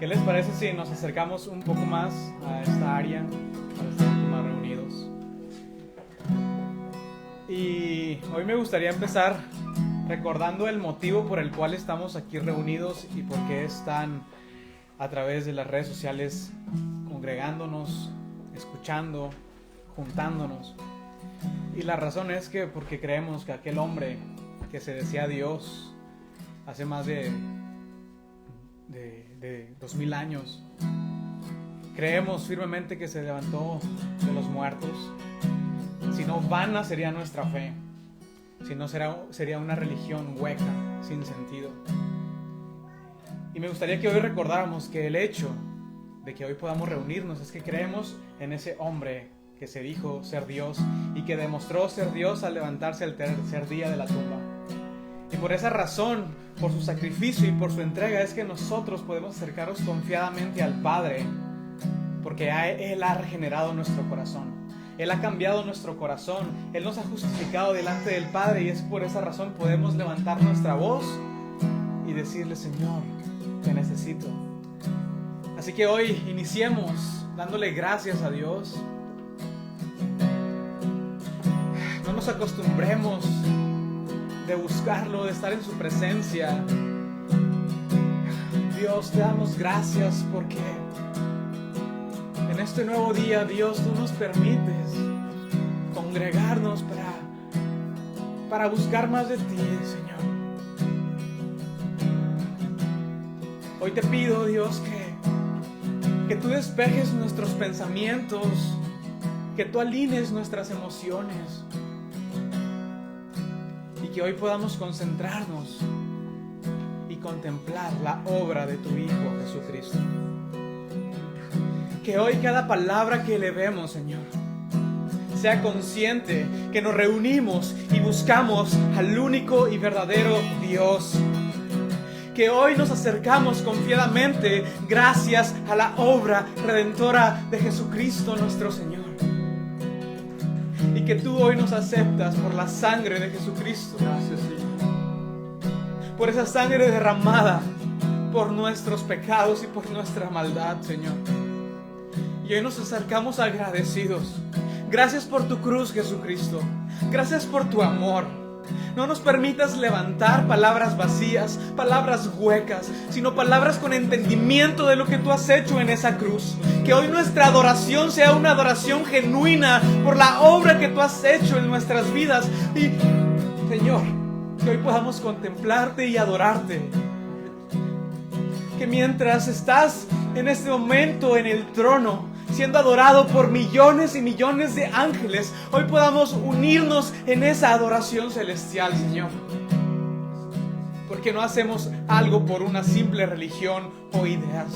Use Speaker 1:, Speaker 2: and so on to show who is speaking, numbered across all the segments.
Speaker 1: ¿Qué les parece si nos acercamos un poco más a esta área para estar más reunidos? Y hoy me gustaría empezar recordando el motivo por el cual estamos aquí reunidos y por qué están a través de las redes sociales congregándonos, escuchando, juntándonos. Y la razón es que porque creemos que aquel hombre que se decía Dios hace más de 2000 años, creemos firmemente que se levantó de los muertos. Si no, vana sería nuestra fe. Si no, sería una religión hueca, sin sentido. Y me gustaría que hoy recordáramos que el hecho de que hoy podamos reunirnos es que creemos en ese hombre que se dijo ser Dios y que demostró ser Dios al levantarse al tercer día de la tumba. Y por esa razón, por su sacrificio y por su entrega, es que nosotros podemos acercarnos confiadamente al Padre, porque Él ha regenerado nuestro corazón. Él ha cambiado nuestro corazón. Él nos ha justificado delante del Padre, y es por esa razón podemos levantar nuestra voz y decirle: Señor, te necesito. Así que hoy iniciemos dándole gracias a Dios. No nos acostumbremos de buscarlo, de estar en su presencia. Dios, te damos gracias porque en este nuevo día, Dios, tú nos permites congregarnos para buscar más de ti, Señor. Hoy te pido, Dios, que tú despejes nuestros pensamientos, que tú alinees nuestras emociones y que hoy podamos concentrarnos y contemplar la obra de tu Hijo Jesucristo. Que hoy cada palabra que elevemos, Señor, sea consciente que nos reunimos y buscamos al único y verdadero Dios. Que hoy nos acercamos confiadamente gracias a la obra redentora de Jesucristo nuestro Señor. Y que tú hoy nos aceptas por la sangre de Jesucristo. Gracias, Señor. Por esa sangre derramada por nuestros pecados y por nuestra maldad, Señor. Y hoy nos acercamos agradecidos. Gracias por tu cruz, Jesucristo. Gracias por tu amor. No nos permitas levantar palabras vacías, palabras huecas, sino palabras con entendimiento de lo que tú has hecho en esa cruz. Que hoy nuestra adoración sea una adoración genuina por la obra que tú has hecho en nuestras vidas. Y, Señor, que hoy podamos contemplarte y adorarte. Que mientras estás en este momento en el trono, siendo adorado por millones y millones de ángeles, hoy podamos unirnos en esa adoración celestial, Señor. Porque no hacemos algo por una simple religión o ideas,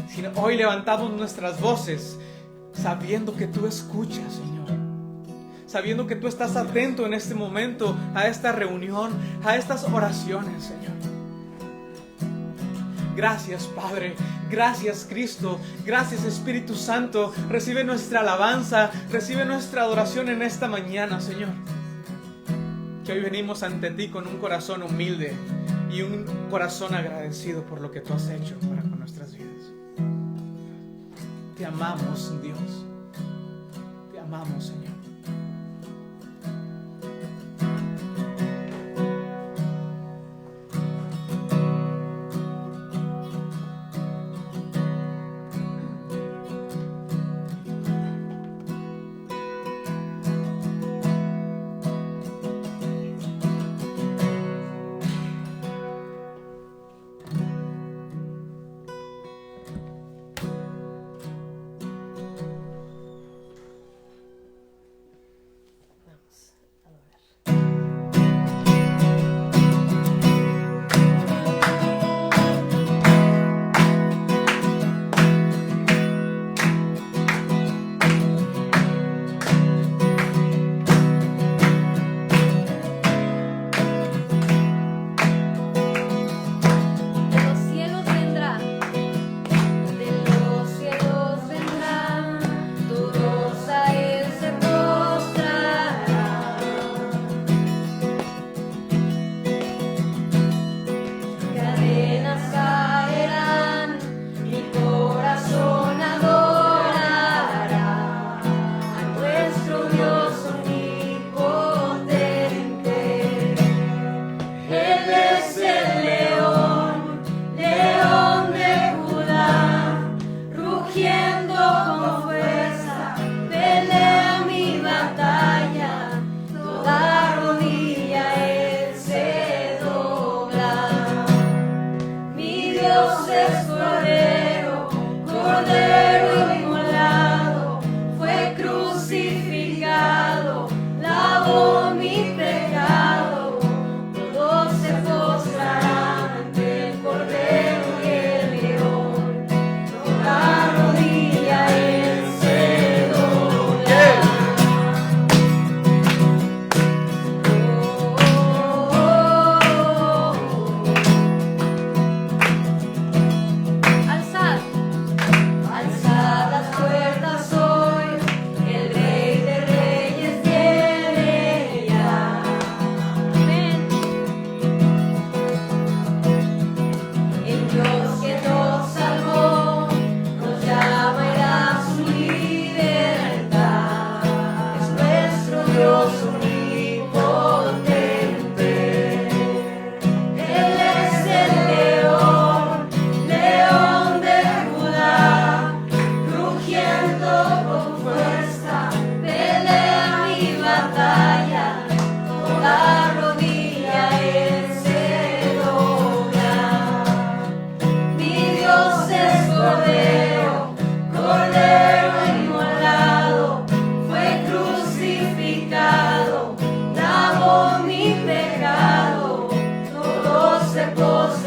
Speaker 1: sino hoy levantamos nuestras voces sabiendo que tú escuchas, Señor. Sabiendo que tú estás atento en este momento a esta reunión, a estas oraciones, Señor. Gracias, Padre. Gracias, Cristo. Gracias, Espíritu Santo. Recibe nuestra alabanza, recibe nuestra adoración en esta mañana, Señor. Que hoy venimos ante ti con un corazón humilde y un corazón agradecido por lo que tú has hecho para con nuestras vidas. Te amamos, Dios. Te amamos, Señor.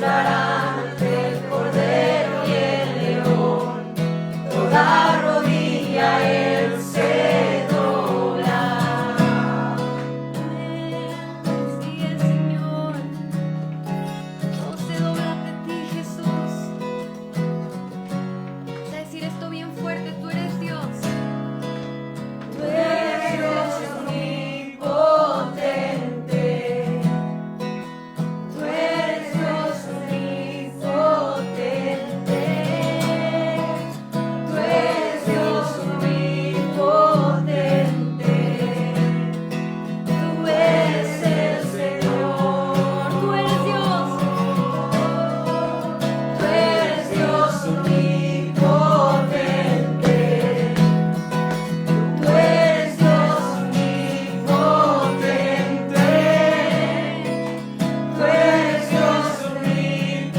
Speaker 2: postrarán ante el Cordero y el León, toda rodilla Él se doblará.
Speaker 3: Sí, el Señor, todo se dobla ante ti, Jesús. Vamos a decir esto bien fuerte: tú eres Dios.
Speaker 2: Tú eres Dios omnipotente, tú eres Dios omnipotente, tú eres Dios omnipotente, tú eres el Señor,
Speaker 3: Tú eres Dios.
Speaker 2: tú eres Dios omnipotente. Tú eres Dios omnipotente, tú eres Dios omnipotente,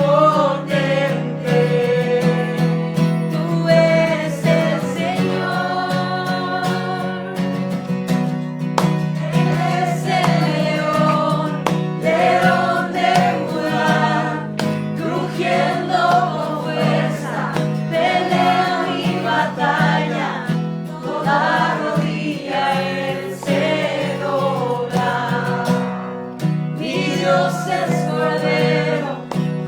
Speaker 2: tú eres el Señor, eres el león de Judá, rugiendo con fuerza, pelea mi batalla. Toda rodilla Él se dobla. Mi Dios es Cordero,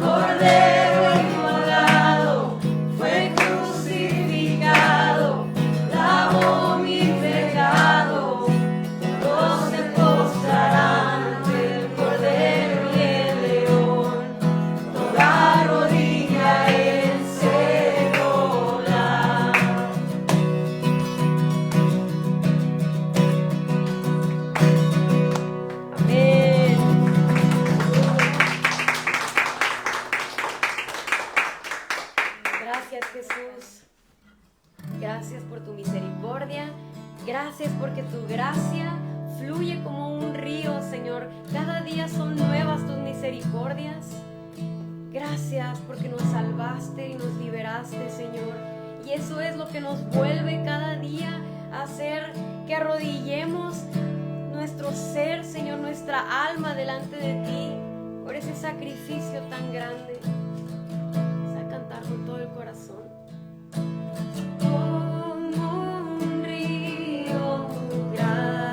Speaker 2: Cordero inmolado, fue crucificado, lavó mi pecado. Todos se postrarán ante el Cordero y el León, toda rodilla Él se dobla. Amén.
Speaker 3: Gracias, Jesús. Gracias por tu misericordia. Gracias porque tu gracia fluye como un río, Señor. Cada día son nuevas tus misericordias. Gracias porque nos salvaste y nos liberaste, Señor. Y eso es lo que nos vuelve cada día a hacer que arrodillemos nuestro ser, Señor, nuestra alma delante de ti por ese sacrificio tan grande. Vamos a cantar con todo el corazón. Como un río, tu gracia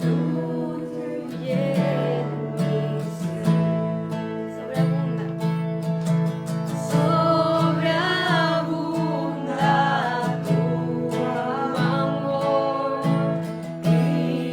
Speaker 3: fluye en mi ser. Sobreabunda tu amor, inundándome.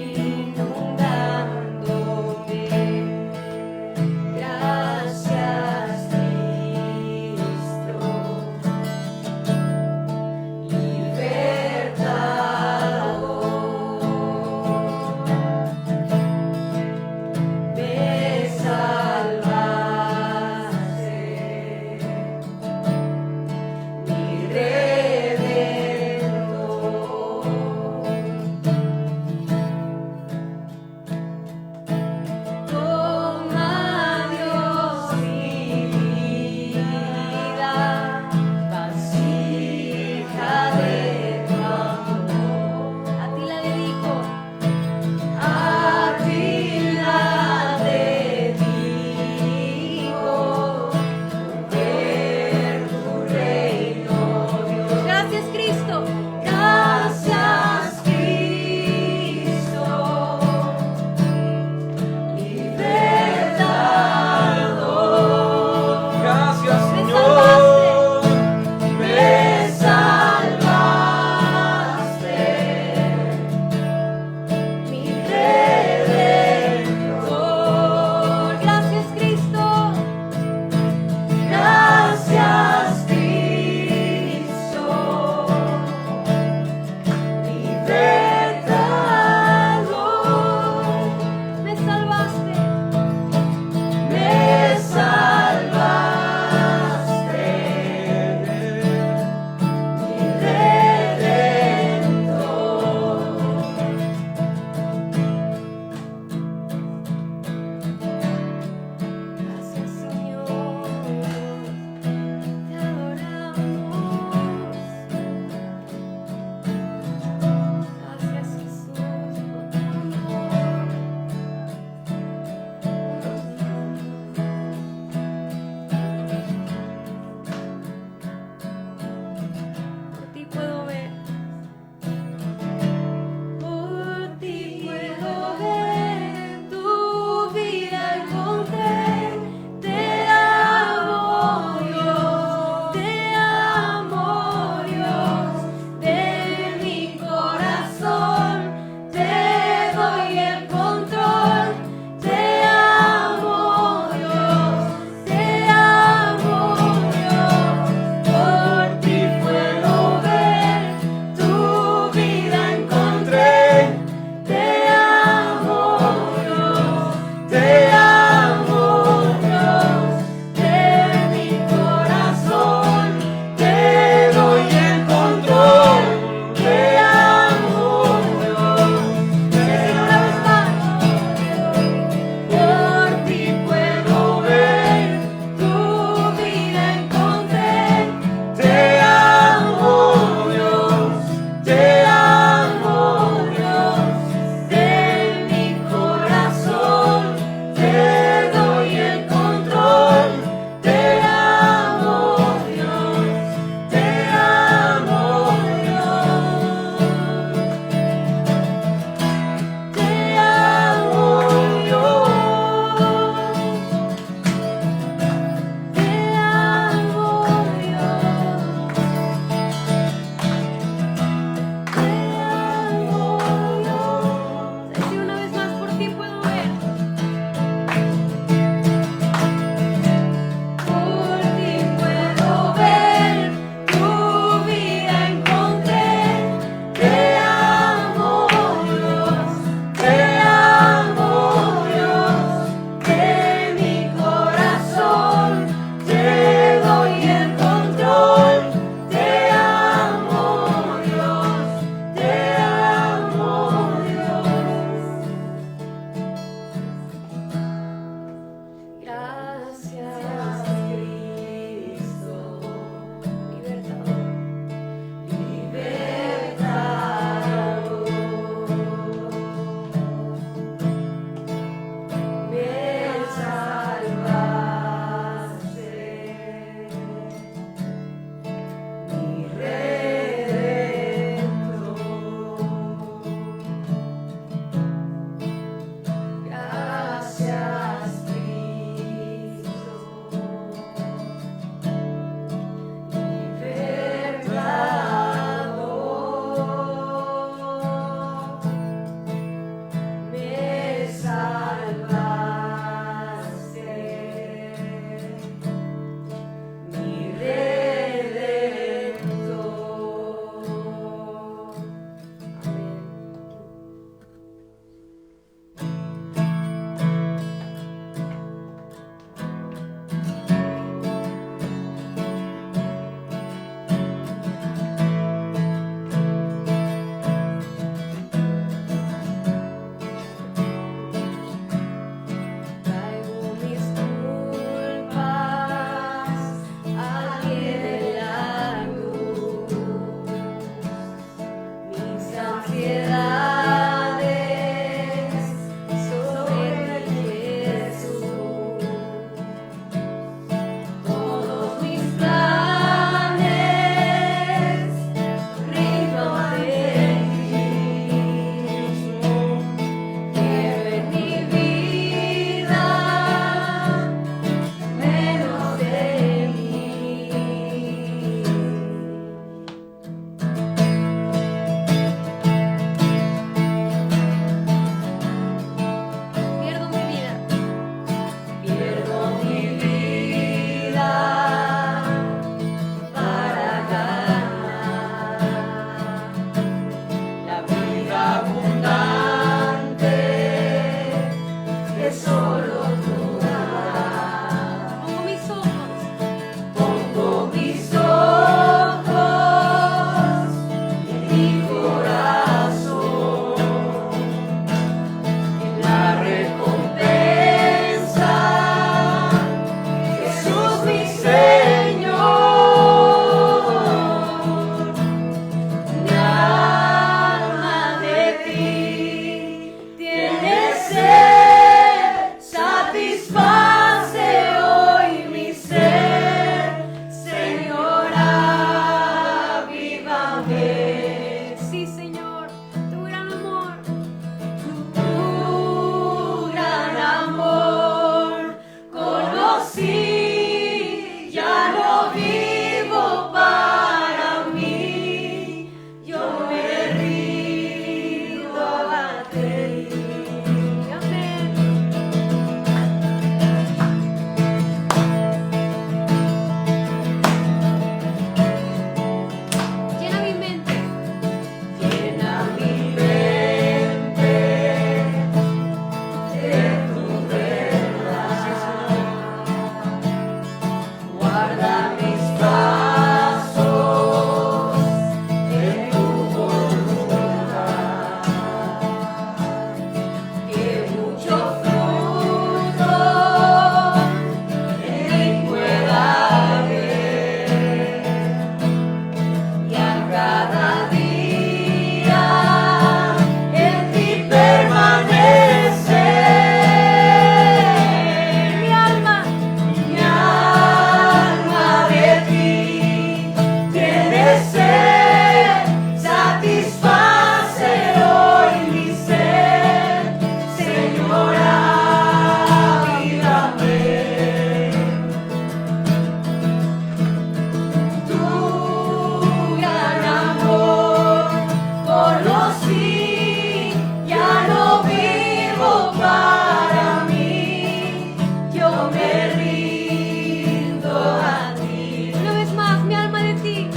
Speaker 2: yo me rindo a ti.
Speaker 3: Una vez más, mi alma de ti.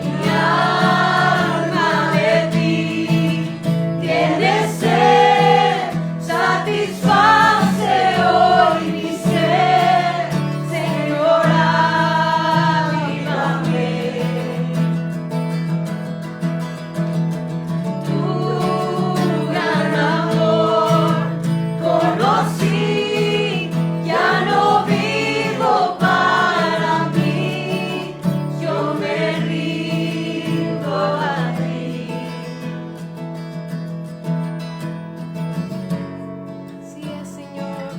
Speaker 2: Mi alma de ti tiene sed, satisface hoy mi ser, Señor, avívame. Tu gran amor conocí, ya no vivo para mí, yo me rindo a ti.
Speaker 3: Así es, Señor.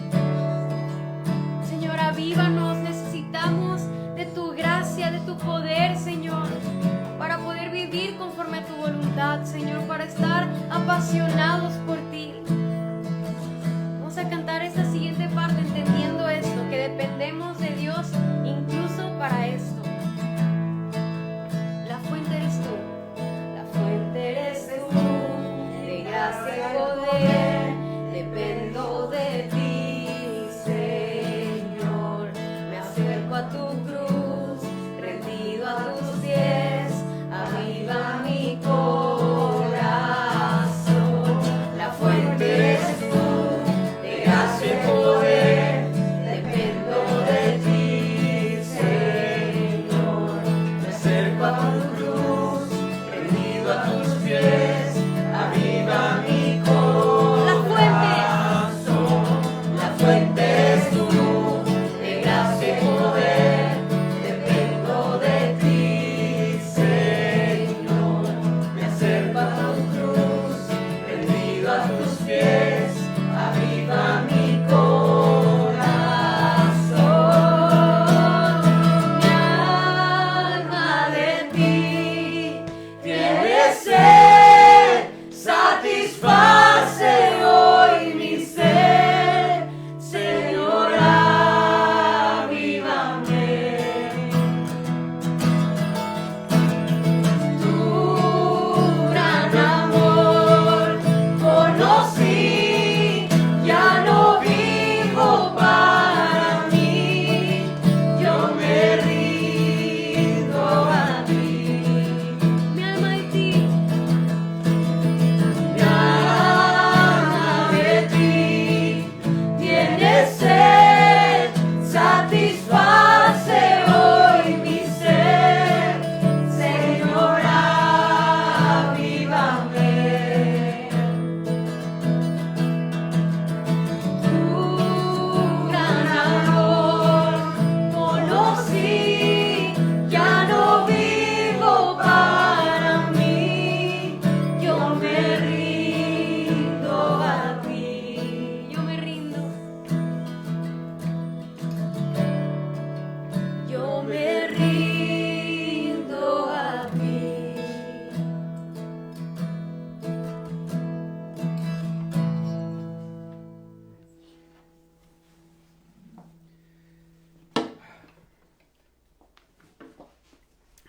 Speaker 3: Señor, avívanos. Necesitamos de tu gracia, de tu poder, Señor, para poder vivir conforme a tu voluntad, Señor, para estar apasionados por ti. Vamos a cantar esta siguiente parte entendiendo esto, que dependemos de Dios incluso para esto. La fuente eres tú.
Speaker 2: La fuente eres tú, de gracia y poder, dependo de ti, Señor. Me acerco a tu cruz, rendido a tus pies, aviva mi corazón. La fuente eres tú, de gracia y poder, dependo de ti, Señor. Me acerco a tu cruz, rendido a tus pies, aviva mi corazón. La fuente es tú, de gracia y poder, dependo de ti, Señor. Me acerco a tu cruz, rendido a tus pies, aviva mi corazón. Mi alma de ti tiene sed, satisface hoy mi ser, Señor, avívame. Tu gran amor conocí, ya no vivo para mí, yo me rindo a ti.
Speaker 3: Mi alma de ti.
Speaker 2: Mi alma de ti tiene sed, satisface hoy mi ser, Señor, avívame. Tu gran amor conocí, ya no vivo para mí, yo me rindo a ti.
Speaker 3: Yo me rindo.
Speaker 2: Yo me rindo a ti.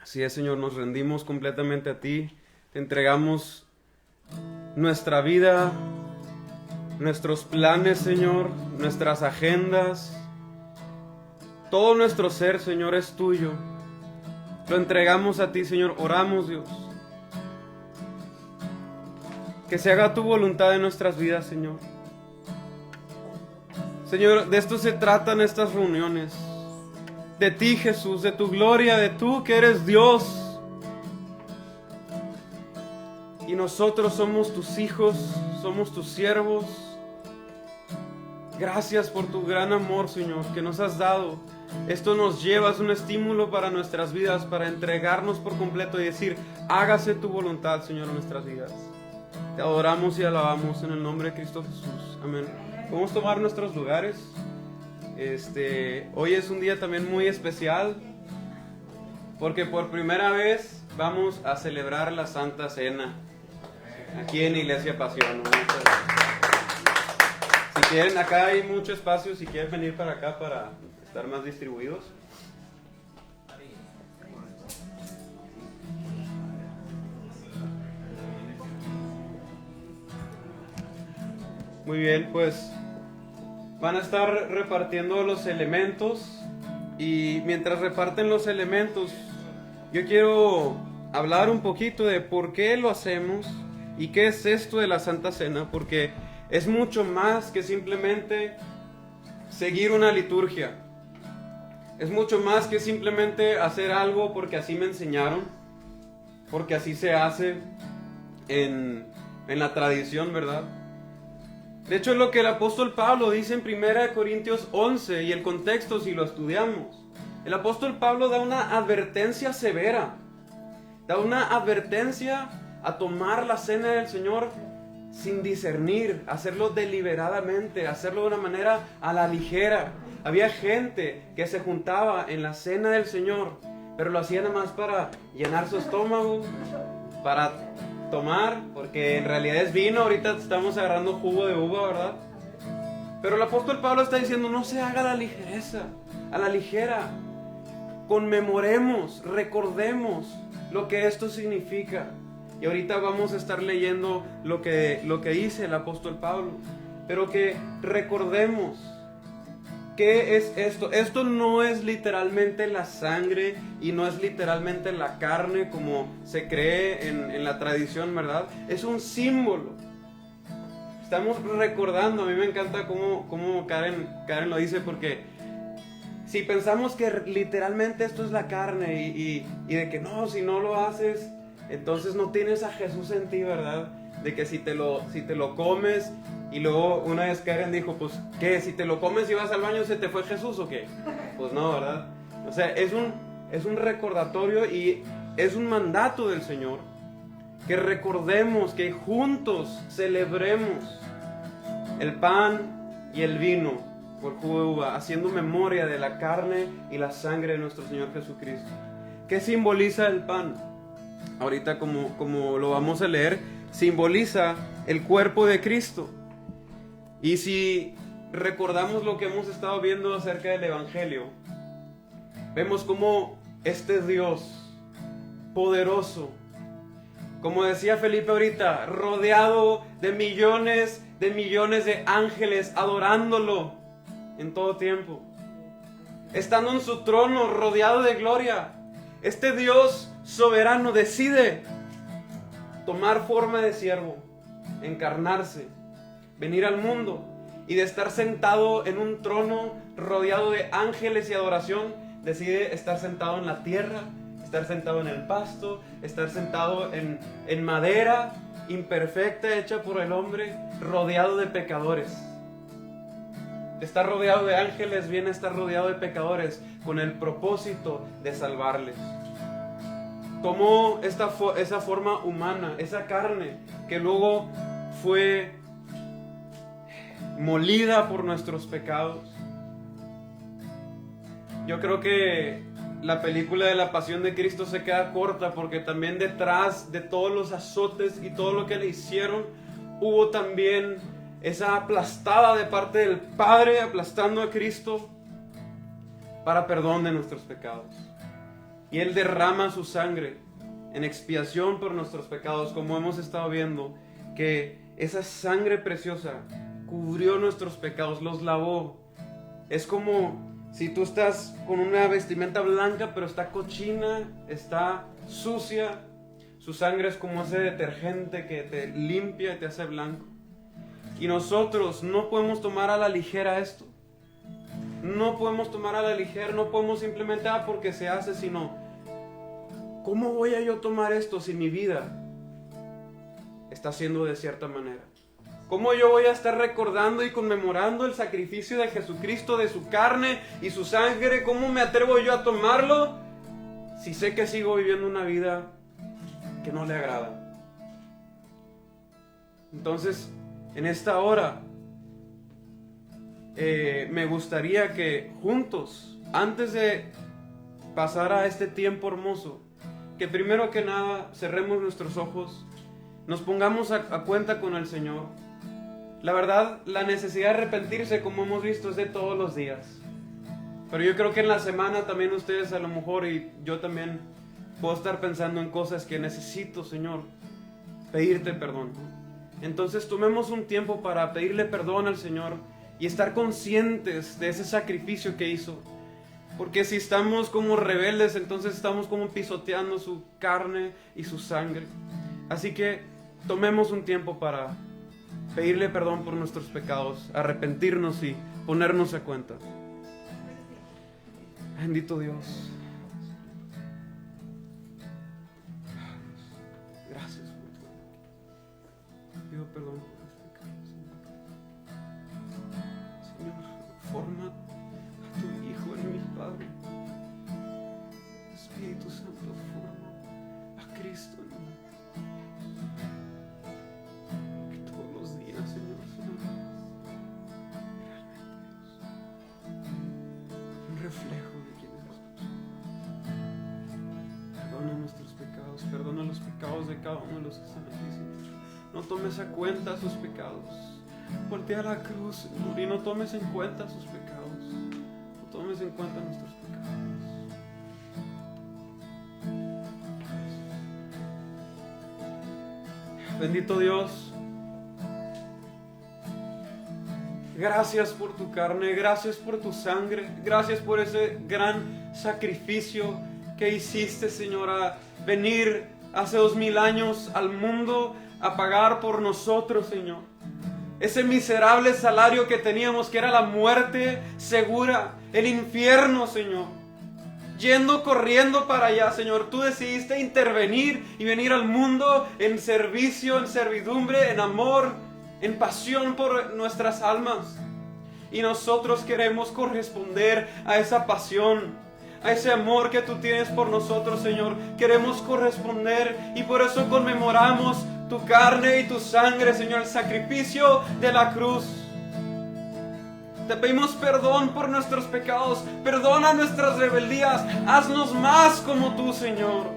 Speaker 4: Así es, Señor, nos rendimos completamente a ti. Te entregamos nuestra vida, nuestros planes, Señor, nuestras agendas. Todo nuestro ser, Señor, es tuyo. Lo entregamos a ti, Señor. Oramos, Dios. Que se haga tu voluntad en nuestras vidas, Señor. Señor, de esto se tratan estas reuniones. De ti, Jesús, de tu gloria, de tú que eres Dios. Y nosotros somos tus hijos, somos tus siervos. Gracias por tu gran amor, Señor, que nos has dado. Esto nos lleva, es un estímulo para nuestras vidas, para entregarnos por completo y decir, hágase tu voluntad, Señor, en nuestras vidas. Te adoramos y alabamos en el nombre de Cristo Jesús. Amén. Podemos tomar nuestros lugares. Hoy es un día también muy especial, porque por primera vez vamos a celebrar la Santa Cena aquí en Iglesia Pasión. Si quieren, acá hay mucho espacio, si quieren venir para acá para estar más distribuidos. Muy bien, pues van a estar repartiendo los elementos. Y mientras reparten los elementos, yo quiero hablar un poquito de por qué lo hacemos y qué es esto de la Santa Cena, porque es mucho más que simplemente seguir una liturgia. Es mucho más que simplemente hacer algo porque así me enseñaron, porque así se hace en la tradición, ¿verdad? De hecho, es lo que el apóstol Pablo dice en 1 Corintios 11, y el contexto si lo estudiamos. El apóstol Pablo da una advertencia severa, da una advertencia a tomar la cena del Señor sin discernir, hacerlo deliberadamente, hacerlo de una manera a la ligera. Había gente que se juntaba en la cena del Señor, pero lo hacía nada más para llenar su estómago, para tomar, porque en realidad es vino. Ahorita estamos agarrando jugo de uva, ¿verdad? Pero el apóstol Pablo está diciendo, no se haga a la ligereza, a la ligera. Conmemoremos, recordemos lo que esto significa. Y ahorita vamos a estar leyendo lo que dice el apóstol Pablo. Pero que recordemos, ¿qué es esto? Esto no es literalmente la sangre y no es literalmente la carne como se cree en la tradición, ¿verdad? Es un símbolo. Estamos recordando. A mí me encanta cómo Karen lo dice, porque si pensamos que literalmente esto es la carne y de que no, si no lo haces, entonces no tienes a Jesús en ti, ¿verdad? De que si te lo comes. Y luego una vez Karen dijo, pues, ¿qué? Si te lo comes y vas al baño, ¿se te fue Jesús o qué? Pues no, ¿verdad? O sea, es un recordatorio y es un mandato del Señor que recordemos, que juntos celebremos el pan y el vino por jugo de uva, haciendo memoria de la carne y la sangre de nuestro Señor Jesucristo. ¿Qué simboliza el pan? Ahorita como lo vamos a leer, simboliza el cuerpo de Cristo. Y si recordamos lo que hemos estado viendo acerca del Evangelio, vemos cómo este Dios poderoso, como decía Felipe ahorita, rodeado de millones de ángeles adorándolo en todo tiempo, estando en su trono rodeado de gloria, este Dios soberano decide tomar forma de siervo, encarnarse, venir al mundo, y de estar sentado en un trono rodeado de ángeles y adoración, decide estar sentado en la tierra, estar sentado en el pasto, estar sentado en madera imperfecta hecha por el hombre, rodeado de pecadores. Estar rodeado de ángeles viene a estar rodeado de pecadores con el propósito de salvarles. Tomó esa forma humana, esa carne que luego fue molida por nuestros pecados. Yo creo que la película de la Pasión de Cristo se queda corta, porque también detrás de todos los azotes y todo lo que le hicieron, hubo también esa aplastada de parte del Padre, aplastando a Cristo para perdón de nuestros pecados. Y Él derrama su sangre en expiación por nuestros pecados, como hemos estado viendo, que esa sangre preciosa cubrió nuestros pecados, los lavó. Es como si tú estás con una vestimenta blanca, pero está cochina, está sucia. Su sangre es como ese detergente que te limpia y te hace blanco. Y nosotros no podemos tomar a la ligera esto. No podemos tomar a la ligera, no podemos simplemente, porque se hace, sino, ¿cómo voy a yo tomar esto si mi vida está siendo de cierta manera? ¿Cómo yo voy a estar recordando y conmemorando el sacrificio de Jesucristo, de su carne y su sangre? ¿Cómo me atrevo yo a tomarlo si sé que sigo viviendo una vida que no le agrada? Entonces, en esta hora, me gustaría que juntos, antes de pasar a este tiempo hermoso, que primero que nada cerremos nuestros ojos, nos pongamos a cuenta con el Señor. La verdad, la necesidad de arrepentirse, como hemos visto, es de todos los días. Pero yo creo que en la semana también ustedes a lo mejor, y yo también, puedo estar pensando en cosas que necesito, Señor, pedirte perdón. Entonces tomemos un tiempo para pedirle perdón al Señor y estar conscientes de ese sacrificio que hizo. Porque si estamos como rebeldes, entonces estamos como pisoteando su carne y su sangre. Así que tomemos un tiempo para pedirle perdón por nuestros pecados, arrepentirnos y ponernos a cuenta. Bendito Dios. Gracias por todo. Pido perdón por los pecados, Señor. Señor, forma a tu Hijo en mi Padre. Espíritu Santo, forma a Cristo en mí. Que todos los días, Señor, sean realmente, Dios, un reflejo de quién eres tú. Perdona nuestros pecados, perdona los pecados de cada uno de los que están aquí, Señor. No tomes a cuenta sus pecados. Voltea a la cruz, Señor, y no tomes en cuenta sus pecados. No tomes en cuenta nuestros pecados. Bendito Dios. Gracias por tu carne, gracias por tu sangre, gracias por ese gran sacrificio que hiciste, Señor, a venir hace 2000 años al mundo a pagar por nosotros, Señor. Ese miserable salario que teníamos, que era la muerte segura, el infierno, Señor. Yendo corriendo para allá, Señor, tú decidiste intervenir y venir al mundo en servicio, en servidumbre, en amor, en pasión por nuestras almas. Y nosotros queremos corresponder a esa pasión, a ese amor que tú tienes por nosotros, Señor. Queremos corresponder y por eso conmemoramos tu carne y tu sangre, Señor, el sacrificio de la cruz. Te pedimos perdón por nuestros pecados, perdona nuestras rebeldías, haznos más como tú, Señor.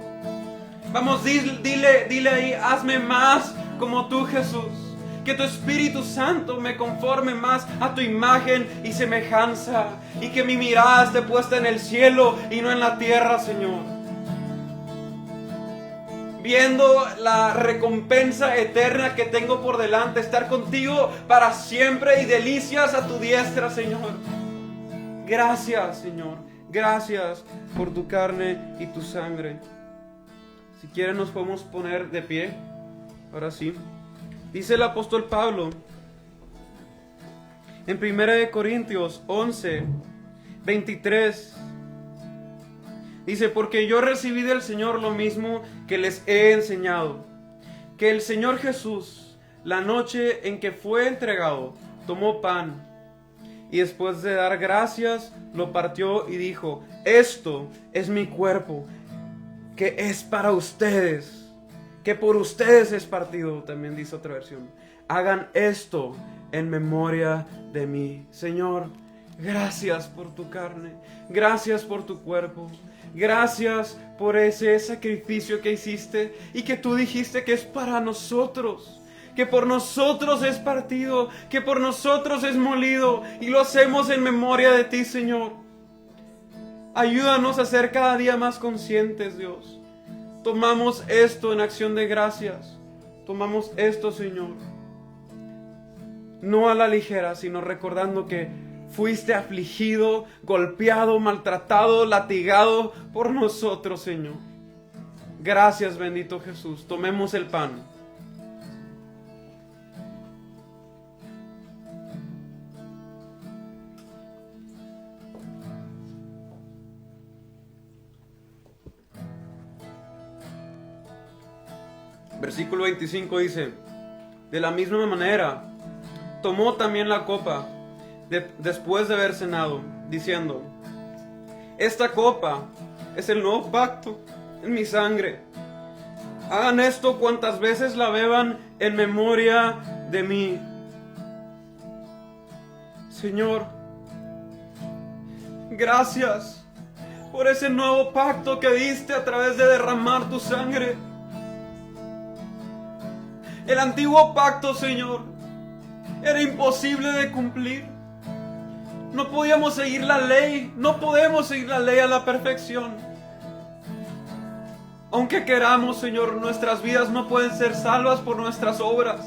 Speaker 4: Vamos, dile ahí, hazme más como tú, Jesús. Que tu Espíritu Santo me conforme más a tu imagen y semejanza, y que mi mirada esté puesta en el cielo y no en la tierra, Señor. Viendo la recompensa eterna que tengo por delante, estar contigo para siempre y delicias a tu diestra, Señor. Gracias, Señor. Gracias por tu carne y tu sangre. Si quieren nos podemos poner de pie. Ahora sí. Dice el apóstol Pablo en 1 Corintios 11, 23. Dice, porque yo recibí del Señor lo mismo que les he enseñado, que el Señor Jesús, la noche en que fue entregado, tomó pan, y después de dar gracias, lo partió y dijo, esto es mi cuerpo, que es para ustedes, que por ustedes es partido, también dice otra versión. Hagan esto en memoria de mí. Señor, gracias por tu carne, gracias por tu cuerpo. Gracias por ese sacrificio que hiciste y que tú dijiste que es para nosotros, que por nosotros es partido, que por nosotros es molido, y lo hacemos en memoria de ti, Señor. Ayúdanos a ser cada día más conscientes, Dios. Tomamos esto en acción de gracias. Tomamos esto, Señor, no a la ligera, sino recordando que fuiste afligido, golpeado, maltratado, latigado por nosotros, Señor. Gracias, bendito Jesús. Tomemos el pan. Versículo 25 dice, de la misma manera, tomó también la copa después de haber cenado, diciendo, esta copa es el nuevo pacto en mi sangre. Hagan esto cuantas veces la beban en memoria de mí. Señor, gracias por ese nuevo pacto que diste a través de derramar tu sangre. El antiguo pacto, Señor, era imposible de cumplir. No podíamos seguir la ley, no podemos seguir la ley a la perfección. Aunque queramos, Señor, nuestras vidas no pueden ser salvas por nuestras obras.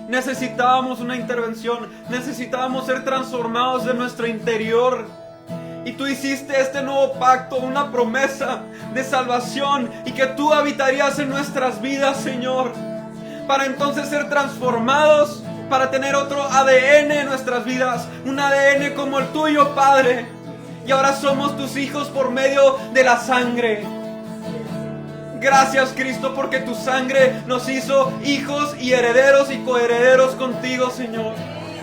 Speaker 4: Necesitábamos una intervención, necesitábamos ser transformados de nuestro interior. Y tú hiciste este nuevo pacto, una promesa de salvación y que tú habitarías en nuestras vidas, Señor, para entonces ser transformados, para tener otro ADN en nuestras vidas, un ADN como el tuyo, Padre. Y ahora somos tus hijos por medio de la sangre. Gracias, Cristo, porque tu sangre nos hizo hijos y herederos y coherederos contigo, Señor.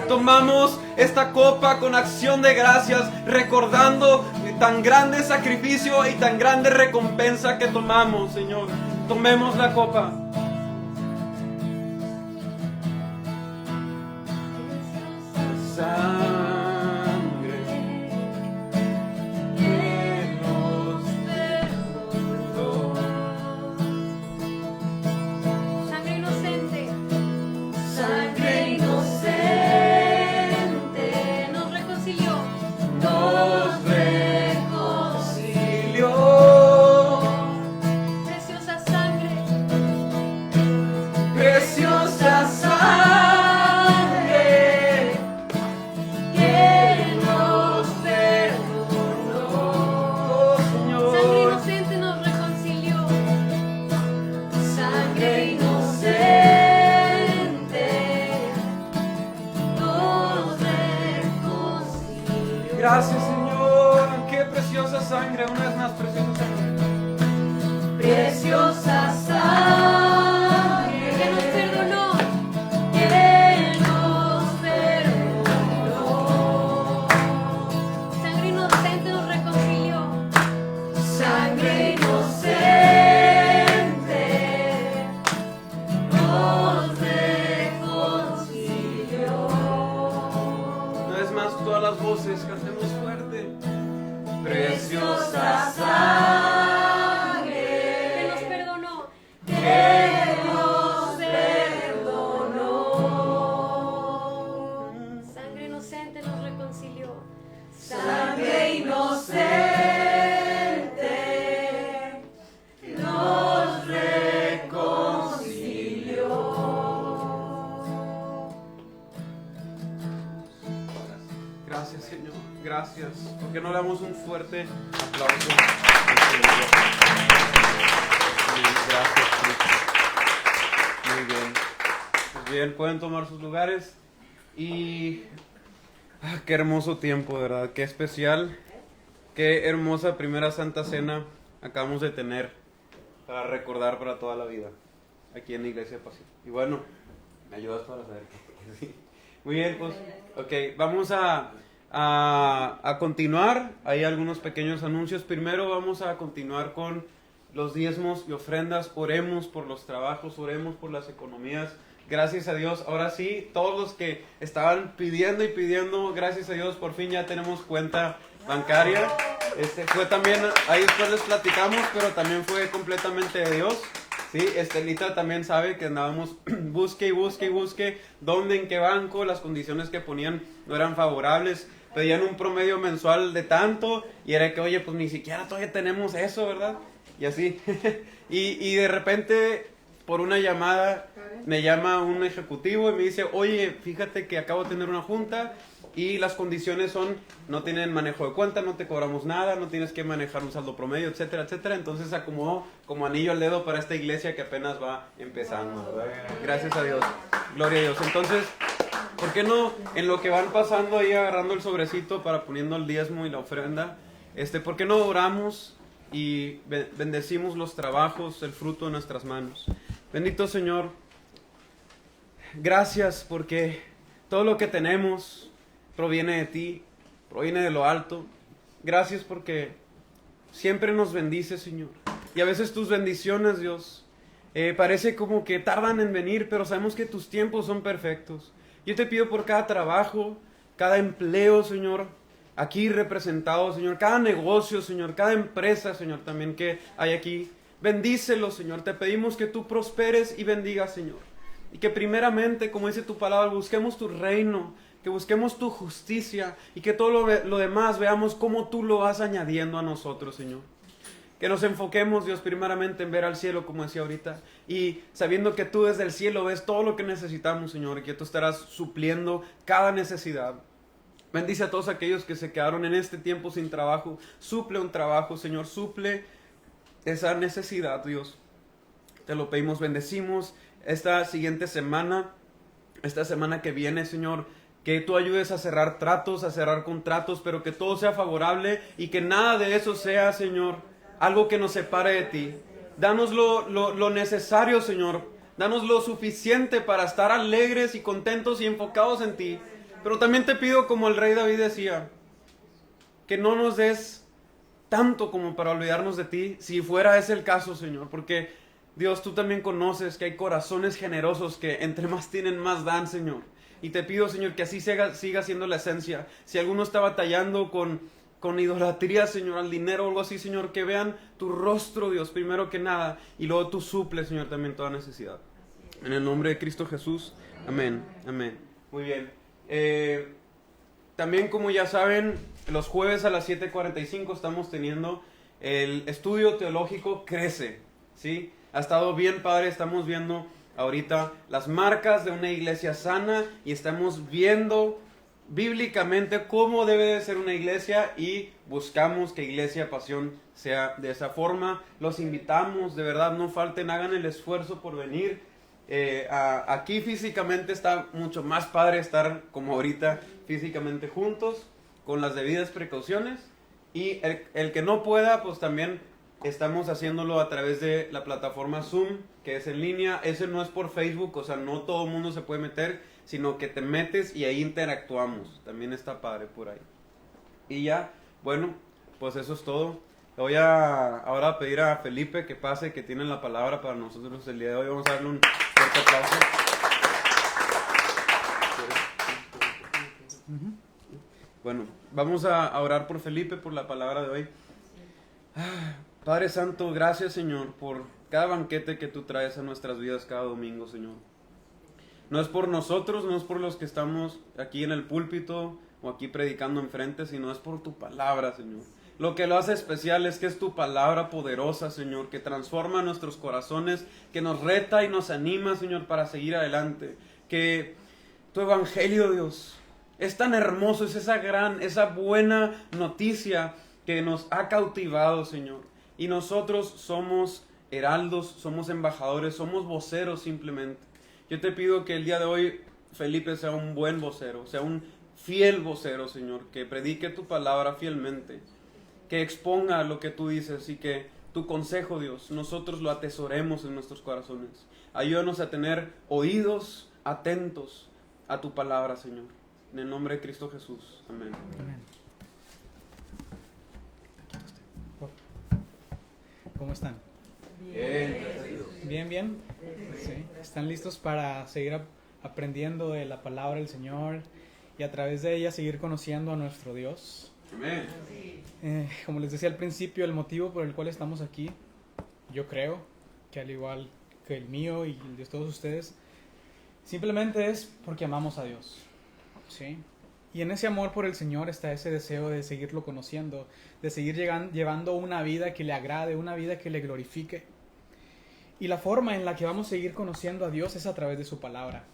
Speaker 4: Tomamos esta copa con acción de gracias, recordando tan grande sacrificio y tan grande recompensa que tomamos, Señor. Tomemos la copa. Gracias, Señor. Qué preciosa sangre, una vez más, preciosa sangre.
Speaker 2: Preciosa sangre que nos perdonó, que nos perdonó. Sangre inocente nos reconcilió. Sangre inocente nos reconcilió.
Speaker 4: Una vez más, todas las voces, cantemos fuerte.
Speaker 2: Preciosa sangre que nos perdonó, que nos perdonó. Sangre inocente nos reconcilió. Sangre inocente nos reconcilió.
Speaker 4: Gracias, Señor. Gracias. ¿Por qué no le damos un fuerte aplauso? Gracias, Cristo. Muy bien. Pues bien, pueden tomar sus lugares. Y qué hermoso tiempo, ¿verdad? Qué especial. Qué hermosa primera Santa Cena acabamos de tener para recordar para toda la vida aquí en la Iglesia de Pasión. Y bueno, me ayudas para saber que sí. Muy bien, pues, ok, vamos a continuar. Hay algunos pequeños anuncios. Primero vamos a continuar con los diezmos y ofrendas. Oremos por los trabajos, oremos por las economías. Gracias a Dios, ahora sí, todos los que estaban pidiendo y pidiendo, gracias a Dios, por fin ya tenemos cuenta bancaria. Fue también, ahí después les platicamos, pero también fue completamente de Dios. Sí, Estelita también sabe que andábamos busque y busque y busque dónde, en qué banco, las condiciones que ponían no eran favorables. Pedían un promedio mensual de tanto y era que, oye, pues ni siquiera todavía tenemos eso, ¿verdad? Y así. y de repente, por una llamada, me llama un ejecutivo y me dice, oye, fíjate que acabo de tener una junta y las condiciones son, no tienen manejo de cuenta, no te cobramos nada, no tienes que manejar un saldo promedio, etcétera, etcétera. Entonces se acomodó como anillo al dedo para esta iglesia que apenas va empezando. Gracias a Dios. Gloria a Dios. Entonces, ¿por qué no, en lo que van pasando ahí agarrando el sobrecito para poniendo el diezmo y la ofrenda, ¿por qué no oramos y bendecimos los trabajos, el fruto de nuestras manos? Bendito Señor, gracias porque todo lo que tenemos proviene de ti, proviene de lo alto. Gracias porque siempre nos bendices, Señor. Y a veces tus bendiciones, Dios, parece como que tardan en venir, pero sabemos que tus tiempos son perfectos. Yo te pido por cada trabajo, cada empleo, Señor, aquí representado, Señor, cada negocio, Señor, cada empresa, Señor, también que hay aquí. Bendícelo, Señor. Te pedimos que tú prosperes y bendigas, Señor. Y que primeramente, como dice tu palabra, busquemos tu reino, que busquemos tu justicia y que todo lo demás veamos cómo tú lo vas añadiendo a nosotros, Señor. Que nos enfoquemos, Dios, primeramente en ver al cielo, como decía ahorita, y sabiendo que tú desde el cielo ves todo lo que necesitamos, Señor, y que tú estarás supliendo cada necesidad. Bendice a todos aquellos que se quedaron en este tiempo sin trabajo. Suple un trabajo, Señor, suple esa necesidad, Dios. Te lo pedimos, bendecimos esta siguiente semana, esta semana que viene, Señor, que tú ayudes a cerrar tratos, a cerrar contratos, pero que todo sea favorable y que nada de eso sea, Señor, algo que nos separe de ti. Danos lo necesario, Señor. Danos lo suficiente para estar alegres y contentos y enfocados en ti. Pero también te pido, como el rey David decía, que no nos des tanto como para olvidarnos de ti, si fuera ese el caso, Señor. Porque, Dios, tú también conoces que hay corazones generosos que entre más tienen, más dan, Señor. Y te pido, Señor, que así siga siendo la esencia. Si alguno está batallando con idolatría, Señor, al dinero o algo así, Señor, que vean tu rostro, Dios, primero que nada, y luego tú suples, Señor, también toda necesidad. En el nombre de Cristo Jesús, amén, amén. Muy bien. También, como ya saben, los jueves a las 7:45 estamos teniendo el estudio teológico Crece, ¿sí? Ha estado bien padre, estamos viendo ahorita las marcas de una iglesia sana y estamos viendo bíblicamente cómo debe de ser una iglesia y buscamos que Iglesia Pasión sea de esa forma. Los invitamos, de verdad, no falten, hagan el esfuerzo por venir. Aquí físicamente está mucho más padre estar como ahorita físicamente juntos, con las debidas precauciones. Y el que no pueda, pues también estamos haciéndolo a través de la plataforma Zoom, que es en línea. Ese no es por Facebook, o sea, no todo el mundo se puede meter, sino que te metes y ahí interactuamos. También está padre por ahí. Y ya, bueno, pues eso es todo. Le voy ahora a pedir a Felipe que pase, que tiene la palabra para nosotros el día de hoy. Vamos a darle un fuerte aplauso. Bueno, vamos a orar por Felipe, por la palabra de hoy. Padre Santo, gracias, Señor, por cada banquete que tú traes a nuestras vidas cada domingo, Señor. No es por nosotros, no es por los que estamos aquí en el púlpito o aquí predicando enfrente, sino es por tu palabra, Señor. Lo que lo hace especial es que es tu palabra poderosa, Señor, que transforma nuestros corazones, que nos reta y nos anima, Señor, para seguir adelante. Que tu evangelio, Dios, es tan hermoso, es esa buena noticia que nos ha cautivado, Señor. Y nosotros somos heraldos, somos embajadores, somos voceros simplemente. Yo te pido que el día de hoy Felipe sea un buen vocero, sea un fiel vocero, Señor, que predique tu palabra fielmente, que exponga lo que tú dices y que tu consejo, Dios, nosotros lo atesoremos en nuestros corazones. Ayúdanos a tener oídos atentos a tu palabra, Señor. En el nombre de Cristo Jesús. Amén.
Speaker 1: Amén. ¿Cómo están? Bien, bien. Sí. ¿Están listos para seguir aprendiendo de la palabra del Señor y a través de ella seguir conociendo a nuestro Dios?
Speaker 4: Amén.
Speaker 1: Como les decía al principio, el motivo por el cual estamos aquí, yo creo que al igual que el mío y el de todos ustedes, simplemente es porque amamos a Dios, ¿sí? Y en ese amor por el Señor está ese deseo de seguirlo conociendo, de seguir llevando una vida que le agrade, una vida que le glorifique. Y la forma en la que vamos a seguir conociendo a Dios es a través de su palabra.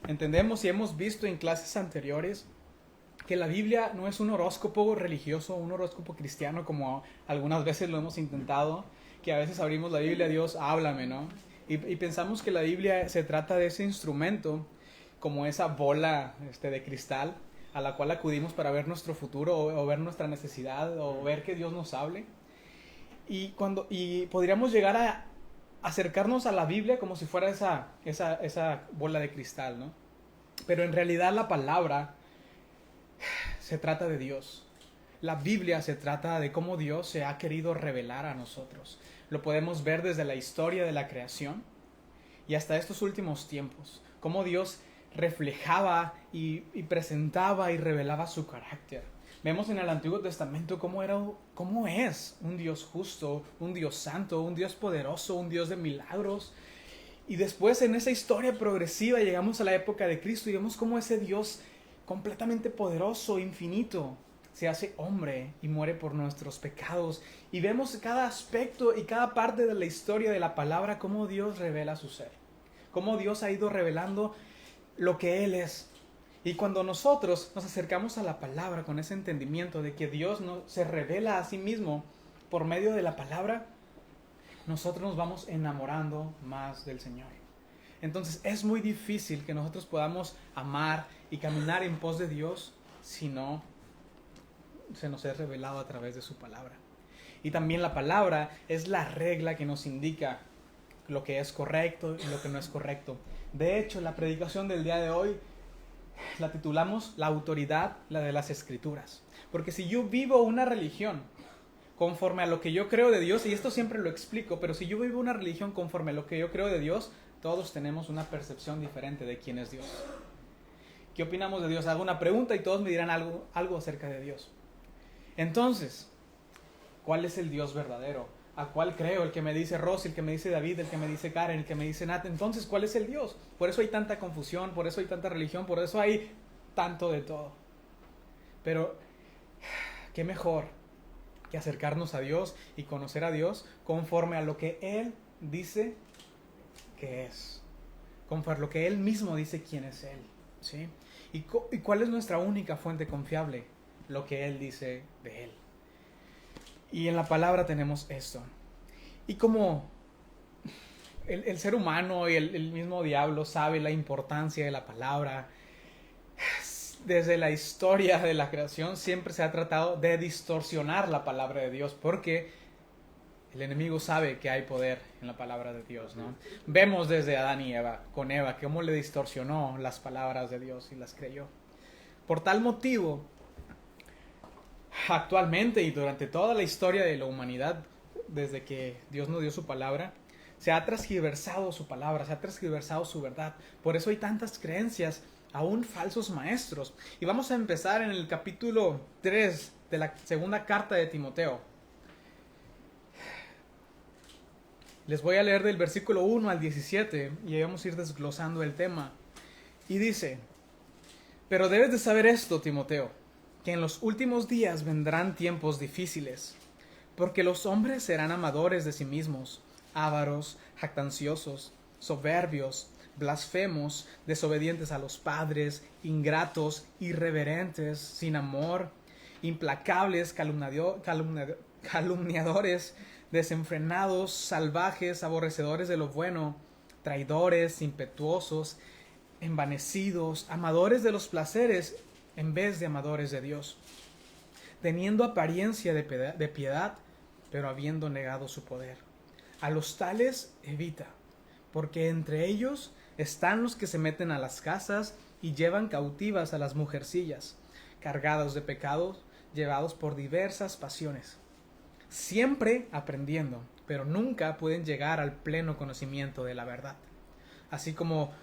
Speaker 1: Entendemos y hemos visto en clases anteriores que la Biblia no es un horóscopo religioso, un horóscopo cristiano como algunas veces lo hemos intentado, que a veces abrimos la Biblia, Dios, háblame, ¿no? Y pensamos que la Biblia se trata de ese instrumento, como esa bola de cristal, a la cual acudimos para ver nuestro futuro o ver nuestra necesidad o ver que Dios nos hable. Y podríamos llegar a acercarnos a la Biblia como si fuera esa bola de cristal, ¿no? Pero en realidad la palabra se trata de Dios. La Biblia se trata de cómo Dios se ha querido revelar a nosotros. Lo podemos ver desde la historia de la creación y hasta estos últimos tiempos. Cómo Dios reflejaba y presentaba y revelaba su carácter. Vemos en el Antiguo Testamento cómo es un Dios justo, un Dios santo, un Dios poderoso, un Dios de milagros. Y después en esa historia progresiva llegamos a la época de Cristo y vemos cómo ese Dios completamente poderoso, infinito, se hace hombre y muere por nuestros pecados. Y vemos cada aspecto y cada parte de la historia de la palabra, cómo Dios revela su ser, cómo Dios ha ido revelando lo que Él es. Y cuando nosotros nos acercamos a la palabra con ese entendimiento de que Dios se revela a sí mismo por medio de la palabra, nosotros nos vamos enamorando más del Señor. Entonces es muy difícil que nosotros podamos amar y caminar en pos de Dios si no se nos es revelado a través de su palabra. Y también la palabra es la regla que nos indica lo que es correcto y lo que no es correcto. De hecho, la predicación del día de hoy la titulamos La autoridad, la de las Escrituras. Porque si yo vivo una religión conforme a lo que yo creo de Dios, y esto siempre lo explico, pero si yo vivo una religión conforme a lo que yo creo de Dios, todos tenemos una percepción diferente de quién es Dios. ¿Qué opinamos de Dios? Hago una pregunta y todos me dirán algo acerca de Dios. Entonces, ¿cuál es el Dios verdadero? ¿A cuál creo? El que me dice Rosy, el que me dice David, el que me dice Karen, el que me dice Nat. Entonces, ¿cuál es el Dios? Por eso hay tanta confusión, por eso hay tanta religión, por eso hay tanto de todo. Pero, ¿qué mejor que acercarnos a Dios y conocer a Dios conforme a lo que Él dice que es? Conforme a lo que Él mismo dice quién es Él, ¿sí? ¿Y cuál es nuestra única fuente confiable? Lo que Él dice de Él. Y en la palabra tenemos esto. Y como el ser humano y el mismo diablo sabe la importancia de la palabra, desde la historia de la creación siempre se ha tratado de distorsionar la palabra de Dios, porque el enemigo sabe que hay poder en la palabra de Dios, ¿no? Vemos desde Adán y Eva, con Eva, cómo le distorsionó las palabras de Dios y las creyó. Por tal motivo, actualmente y durante toda la historia de la humanidad, desde que Dios nos dio su palabra, se ha transgiversado su palabra, se ha transgiversado su verdad. Por eso hay tantas creencias, aún falsos maestros. Y vamos a empezar en el capítulo 3 de la segunda carta de Timoteo. Les voy a leer del versículo 1 al 17 y ahí vamos a ir desglosando el tema. Y dice: pero debes de saber esto, Timoteo, que en los últimos días vendrán tiempos difíciles, porque los hombres serán amadores de sí mismos, ávaros, jactanciosos, soberbios, blasfemos, desobedientes a los padres, ingratos, irreverentes, sin amor, implacables, calumniadores, desenfrenados, salvajes, aborrecedores de lo bueno, traidores, impetuosos, envanecidos, amadores de los placeres en vez de amadores de Dios, teniendo apariencia de piedad, pero habiendo negado su poder. A los tales evita, porque entre ellos están los que se meten a las casas y llevan cautivas a las mujercillas, cargados de pecados, llevados por diversas pasiones, siempre aprendiendo, pero nunca pueden llegar al pleno conocimiento de la verdad. Así como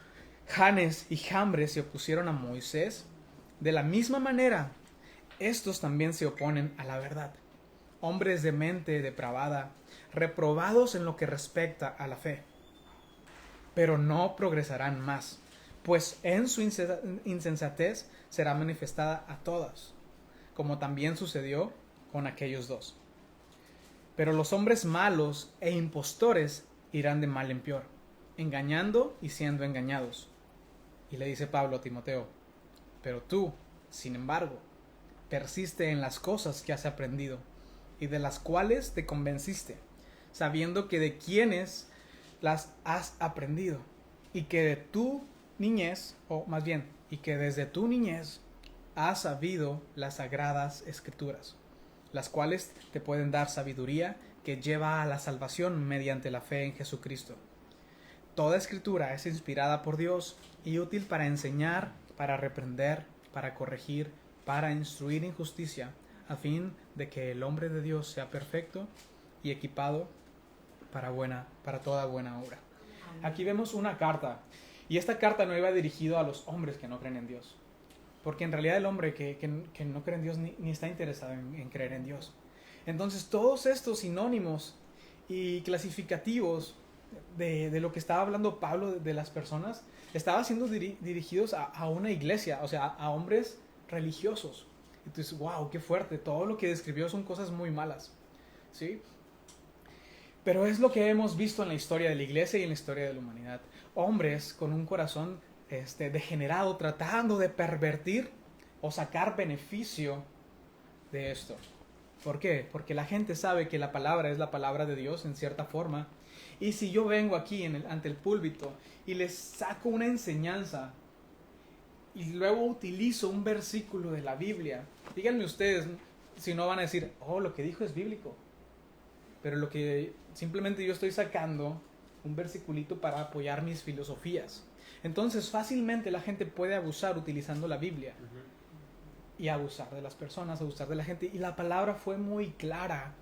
Speaker 1: Janes y Jambres se opusieron a Moisés, de la misma manera, estos también se oponen a la verdad. Hombres de mente depravada, reprobados en lo que respecta a la fe. Pero no progresarán más, pues en su insensatez será manifestada a todas, como también sucedió con aquellos dos. Pero los hombres malos e impostores irán de mal en peor, engañando y siendo engañados. Y le dice Pablo a Timoteo: pero tú, sin embargo, persiste en las cosas que has aprendido y de las cuales te convenciste, sabiendo que de quienes las has aprendido y que de tu niñez, o más bien, y que desde tu niñez has sabido las sagradas escrituras, las cuales te pueden dar sabiduría que lleva a la salvación mediante la fe en Jesucristo. Toda escritura es inspirada por Dios y útil para enseñar, para reprender, para corregir, para instruir en justicia, a fin de que el hombre de Dios sea perfecto y equipado para toda buena obra. Aquí vemos una carta, y esta carta no iba dirigida a los hombres que no creen en Dios, porque en realidad el hombre que no cree en Dios ni está interesado en creer en Dios. Entonces todos estos sinónimos y clasificativos de lo que estaba hablando Pablo de las personas, estaba siendo dirigidos a una iglesia, o sea, a hombres religiosos. Y tú dices, wow, qué fuerte, todo lo que describió son cosas muy malas, ¿sí? Pero es lo que hemos visto en la historia de la iglesia y en la historia de la humanidad. Hombres con un corazón degenerado tratando de pervertir o sacar beneficio de esto. ¿Por qué? Porque la gente sabe que la palabra es la palabra de Dios en cierta forma. Y si yo vengo aquí ante el púlpito y les saco una enseñanza y luego utilizo un versículo de la Biblia, díganme ustedes si no van a decir, oh, lo que dijo es bíblico. Pero lo que simplemente yo estoy sacando un versiculito para apoyar mis filosofías. Entonces fácilmente la gente puede abusar utilizando la Biblia. Y abusar de las personas, abusar de la gente. Y la palabra fue muy clara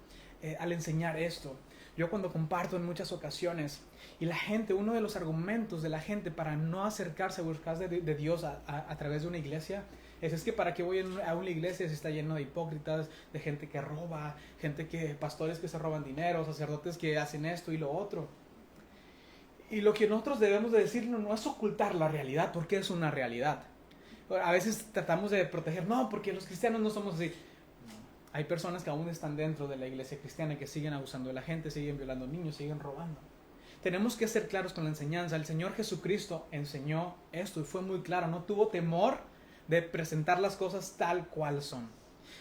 Speaker 1: al enseñar esto. Yo cuando comparto en muchas ocasiones, y la gente, uno de los argumentos de la gente para no acercarse a buscar de Dios a través de una iglesia, es que para qué voy a una iglesia si está lleno de hipócritas, de gente que roba, pastores que se roban dinero, sacerdotes que hacen esto y lo otro. Y lo que nosotros debemos de decir no es ocultar la realidad, porque es una realidad. A veces tratamos de proteger, no, porque los cristianos no somos así. Hay personas que aún están dentro de la iglesia cristiana que siguen abusando de la gente, siguen violando niños, siguen robando. Tenemos que ser claros con la enseñanza. El Señor Jesucristo enseñó esto y fue muy claro, no tuvo temor de presentar las cosas tal cual son.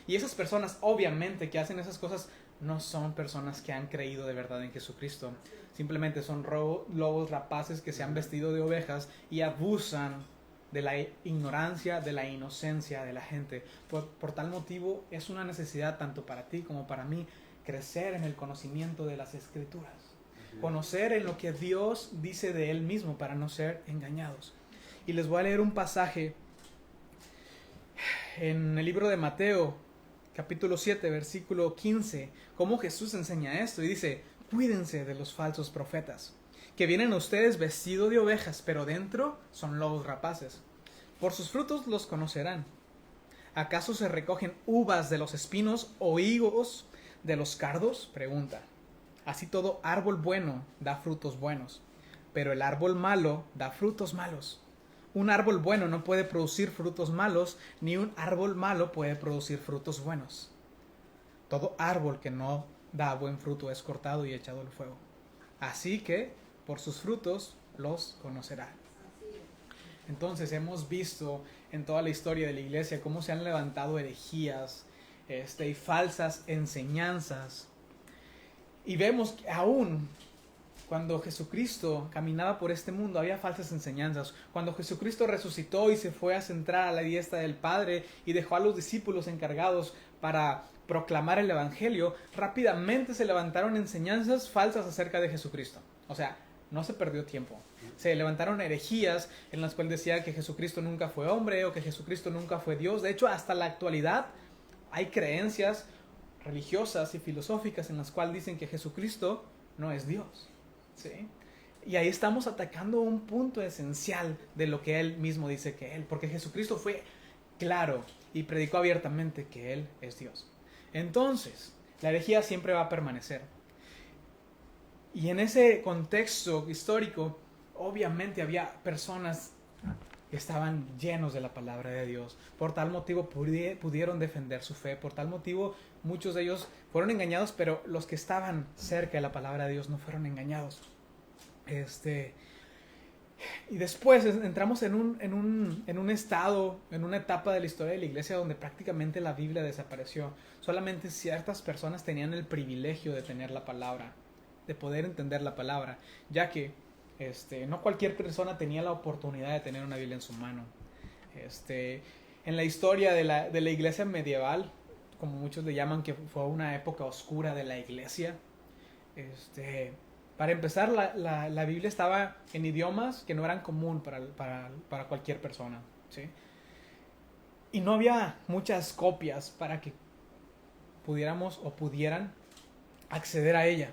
Speaker 1: Y esas personas, obviamente, que hacen esas cosas, no son personas que han creído de verdad en Jesucristo. Simplemente son lobos rapaces que se han vestido de ovejas y abusan de la ignorancia, de la inocencia de la gente. Por tal motivo es una necesidad tanto para ti como para mí crecer en el conocimiento de las Escrituras, conocer en lo que Dios dice de Él mismo para no ser engañados. Y les voy a leer un pasaje en el libro de Mateo, capítulo 7, versículo 15, cómo Jesús enseña esto y dice: cuídense de los falsos profetas, que vienen a ustedes vestidos de ovejas, pero dentro son lobos rapaces. Por sus frutos los conocerán. ¿Acaso se recogen uvas de los espinos o higos de los cardos? Pregunta. Así todo árbol bueno da frutos buenos, pero el árbol malo da frutos malos. Un árbol bueno no puede producir frutos malos, ni un árbol malo puede producir frutos buenos. Todo árbol que no da buen fruto es cortado y echado al fuego. Así que por sus frutos los conocerá. Entonces hemos visto en toda la historia de la iglesia cómo se han levantado herejías y falsas enseñanzas. Y vemos que aún cuando Jesucristo caminaba por este mundo había falsas enseñanzas. Cuando Jesucristo resucitó y se fue a centrar a la diestra del Padre y dejó a los discípulos encargados para proclamar el Evangelio, rápidamente se levantaron enseñanzas falsas acerca de Jesucristo. O sea, no se perdió tiempo. Se levantaron herejías en las cuales decía que Jesucristo nunca fue hombre o que Jesucristo nunca fue Dios. De hecho, hasta la actualidad hay creencias religiosas y filosóficas en las cuales dicen que Jesucristo no es Dios. ¿Sí? Y ahí estamos atacando un punto esencial de lo que Él mismo dice que Él, porque Jesucristo fue claro y predicó abiertamente que Él es Dios. Entonces, la herejía siempre va a permanecer. Y en ese contexto histórico, obviamente había personas que estaban llenos de la palabra de Dios. Por tal motivo pudieron defender su fe. Por tal motivo muchos de ellos fueron engañados, pero los que estaban cerca de la palabra de Dios no fueron engañados. Y después entramos en un estado, en una etapa de la historia de la iglesia donde prácticamente la Biblia desapareció. Solamente ciertas personas tenían el privilegio de tener la palabra, de poder entender la palabra, ya que no cualquier persona tenía la oportunidad de tener una Biblia en su mano. En la historia de la iglesia medieval, como muchos le llaman, que fue una época oscura de la iglesia, para empezar, la Biblia estaba en idiomas que no eran común para cualquier persona, ¿sí? Y no había muchas copias para que pudiéramos o pudieran acceder a ella.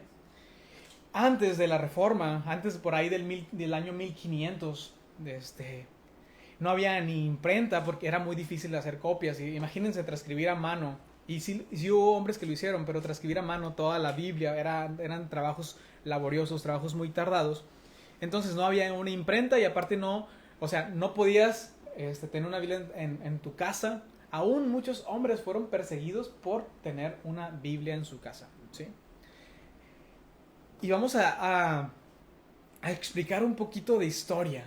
Speaker 1: Antes de la Reforma, antes por ahí del año 1500, no había ni imprenta porque era muy difícil de hacer copias. Y imagínense transcribir a mano. Y sí hubo hombres que lo hicieron, pero transcribir a mano toda la Biblia eran trabajos laboriosos, trabajos muy tardados. Entonces no había una imprenta y aparte no podías tener una Biblia en tu casa aún muchos hombres fueron perseguidos por tener una Biblia en su casa, ¿sí? Y vamos a explicar un poquito de historia.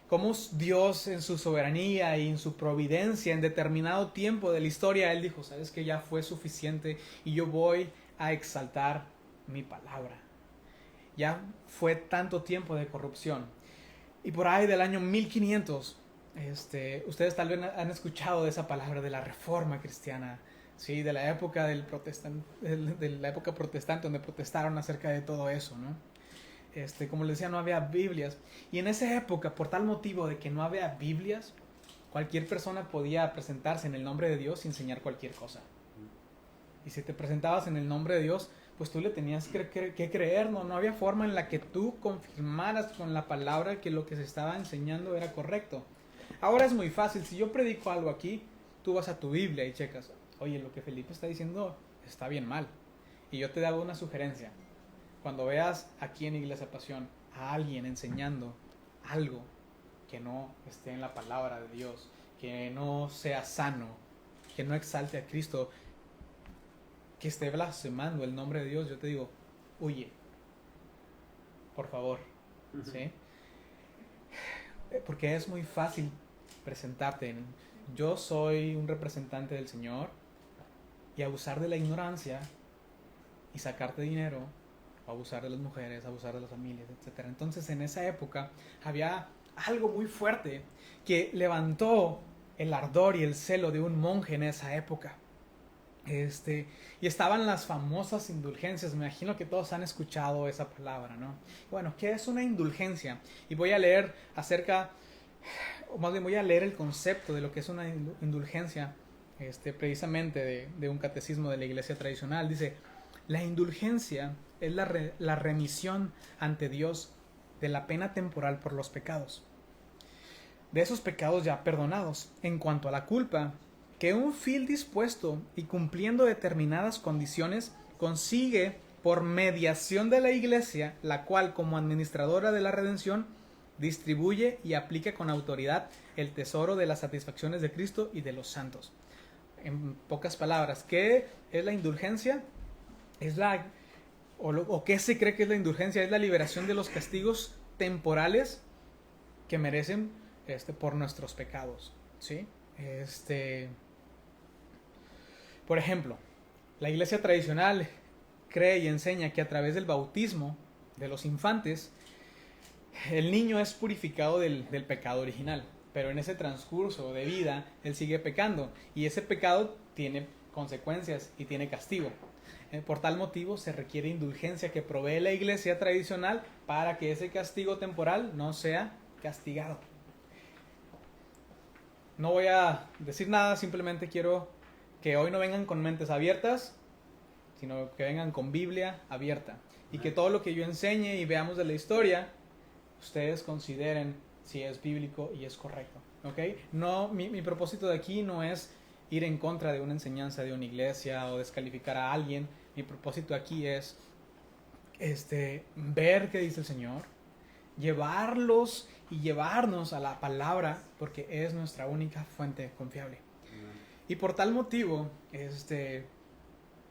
Speaker 1: Cómo Dios en su soberanía y en su providencia en determinado tiempo de la historia, Él dijo, sabes que ya fue suficiente y yo voy a exaltar mi palabra. Ya fue tanto tiempo de corrupción. Y por ahí del año 1500, ustedes tal vez han escuchado de esa palabra de la Reforma cristiana, ¿sí? De la época de la época protestante, donde protestaron acerca de todo eso, ¿no? Como les decía, no había Biblias. Y en esa época, por tal motivo de que no había Biblias, cualquier persona podía presentarse en el nombre de Dios y enseñar cualquier cosa. Y si te presentabas en el nombre de Dios, pues tú le tenías que creer, ¿no? No había forma en la que tú confirmaras con la palabra que lo que se estaba enseñando era correcto. Ahora es muy fácil. Si yo predico algo aquí, tú vas a tu Biblia y checas, oye, lo que Felipe está diciendo está bien mal. Y yo te daba una sugerencia. Cuando veas aquí en Iglesia Pasión a alguien enseñando algo que no esté en la palabra de Dios, que no sea sano, que no exalte a Cristo, que esté blasfemando el nombre de Dios, yo te digo, huye, por favor, ¿sí? Porque es muy fácil presentarte en, yo soy un representante del Señor, y abusar de la ignorancia y sacarte dinero, abusar de las mujeres, abusar de las familias, etc. Entonces en esa época había algo muy fuerte que levantó el ardor y el celo de un monje en esa época. Y estaban las famosas indulgencias. Me imagino que todos han escuchado esa palabra, ¿no? Bueno, ¿qué es una indulgencia? Y voy a leer o más bien voy a leer el concepto de lo que es una indulgencia, precisamente de un catecismo de la iglesia tradicional. Dice, la indulgencia es la remisión ante Dios de la pena temporal por los pecados, de esos pecados ya perdonados. En cuanto a la culpa, que un fiel dispuesto y cumpliendo determinadas condiciones consigue por mediación de la iglesia, la cual como administradora de la redención distribuye y aplica con autoridad el tesoro de las satisfacciones de Cristo y de los santos. En pocas palabras, ¿qué es la indulgencia? ¿O qué se cree que es la indulgencia? Es la liberación de los castigos temporales que merecen por nuestros pecados, ¿sí? Por ejemplo, la iglesia tradicional cree y enseña que a través del bautismo de los infantes, el niño es purificado del pecado original, pero en ese transcurso de vida él sigue pecando y ese pecado tiene consecuencias y tiene castigo. Por tal motivo se requiere indulgencia que provee la iglesia tradicional para que ese castigo temporal no sea castigado. No voy a decir nada, simplemente quiero que hoy no vengan con mentes abiertas, sino que vengan con Biblia abierta. Y que todo lo que yo enseñe y veamos de la historia, ustedes consideren si es bíblico y es correcto. ¿Okay? No, mi propósito de aquí no es ir en contra de una enseñanza de una iglesia o descalificar a alguien. Mi propósito aquí es ver qué dice el Señor, llevarlos y llevarnos a la palabra, porque es nuestra única fuente confiable. Y por tal motivo,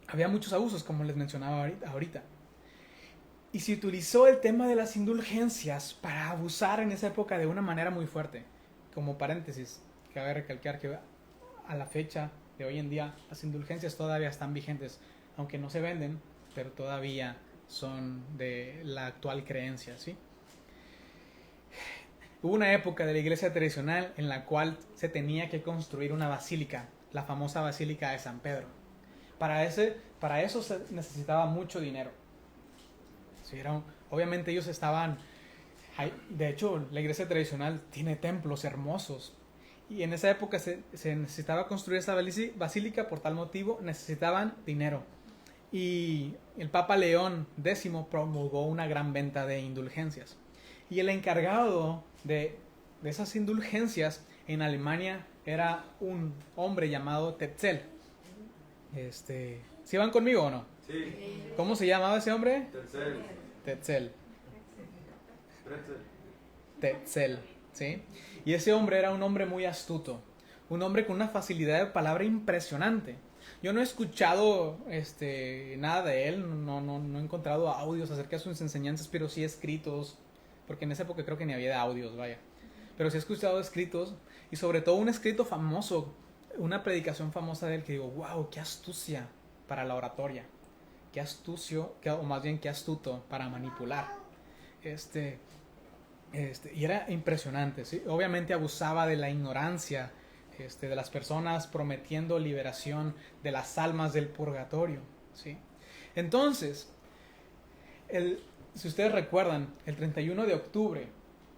Speaker 1: había muchos abusos, como les mencionaba ahorita. Y se utilizó el tema de las indulgencias para abusar en esa época de una manera muy fuerte. Como paréntesis, cabe recalcar que a la fecha de hoy en día, las indulgencias todavía están vigentes, aunque no se venden, pero todavía son de la actual creencia, ¿sí? Hubo una época de la iglesia tradicional en la cual se tenía que construir una basílica, la famosa Basílica de San Pedro. Para eso se necesitaba mucho dinero. Sí, obviamente ellos estaban... De hecho, la iglesia tradicional tiene templos hermosos. Y en esa época se necesitaba construir esa basílica, por tal motivo necesitaban dinero. Y el Papa León X promulgó una gran venta de indulgencias. Y el encargado de esas indulgencias en Alemania era un hombre llamado Tetzel. ¿Sí van conmigo o no?
Speaker 4: Sí.
Speaker 1: ¿Cómo se llamaba ese hombre?
Speaker 4: Tetzel.
Speaker 1: Tetzel, ¿sí? Y ese hombre era un hombre muy astuto, un hombre con una facilidad de palabra impresionante. Yo no he escuchado nada de él, no he encontrado audios acerca de sus enseñanzas, pero sí escritos, porque en esa época creo que ni había de audios, vaya. Pero sí he escuchado escritos, y sobre todo un escrito famoso, una predicación famosa de él que digo, wow, qué astucia para la oratoria, qué astucio, o más bien qué astuto para manipular. Y era impresionante, ¿sí? Obviamente abusaba de la ignorancia de las personas, prometiendo liberación de las almas del purgatorio, ¿sí? Entonces, si ustedes recuerdan, el 31 de octubre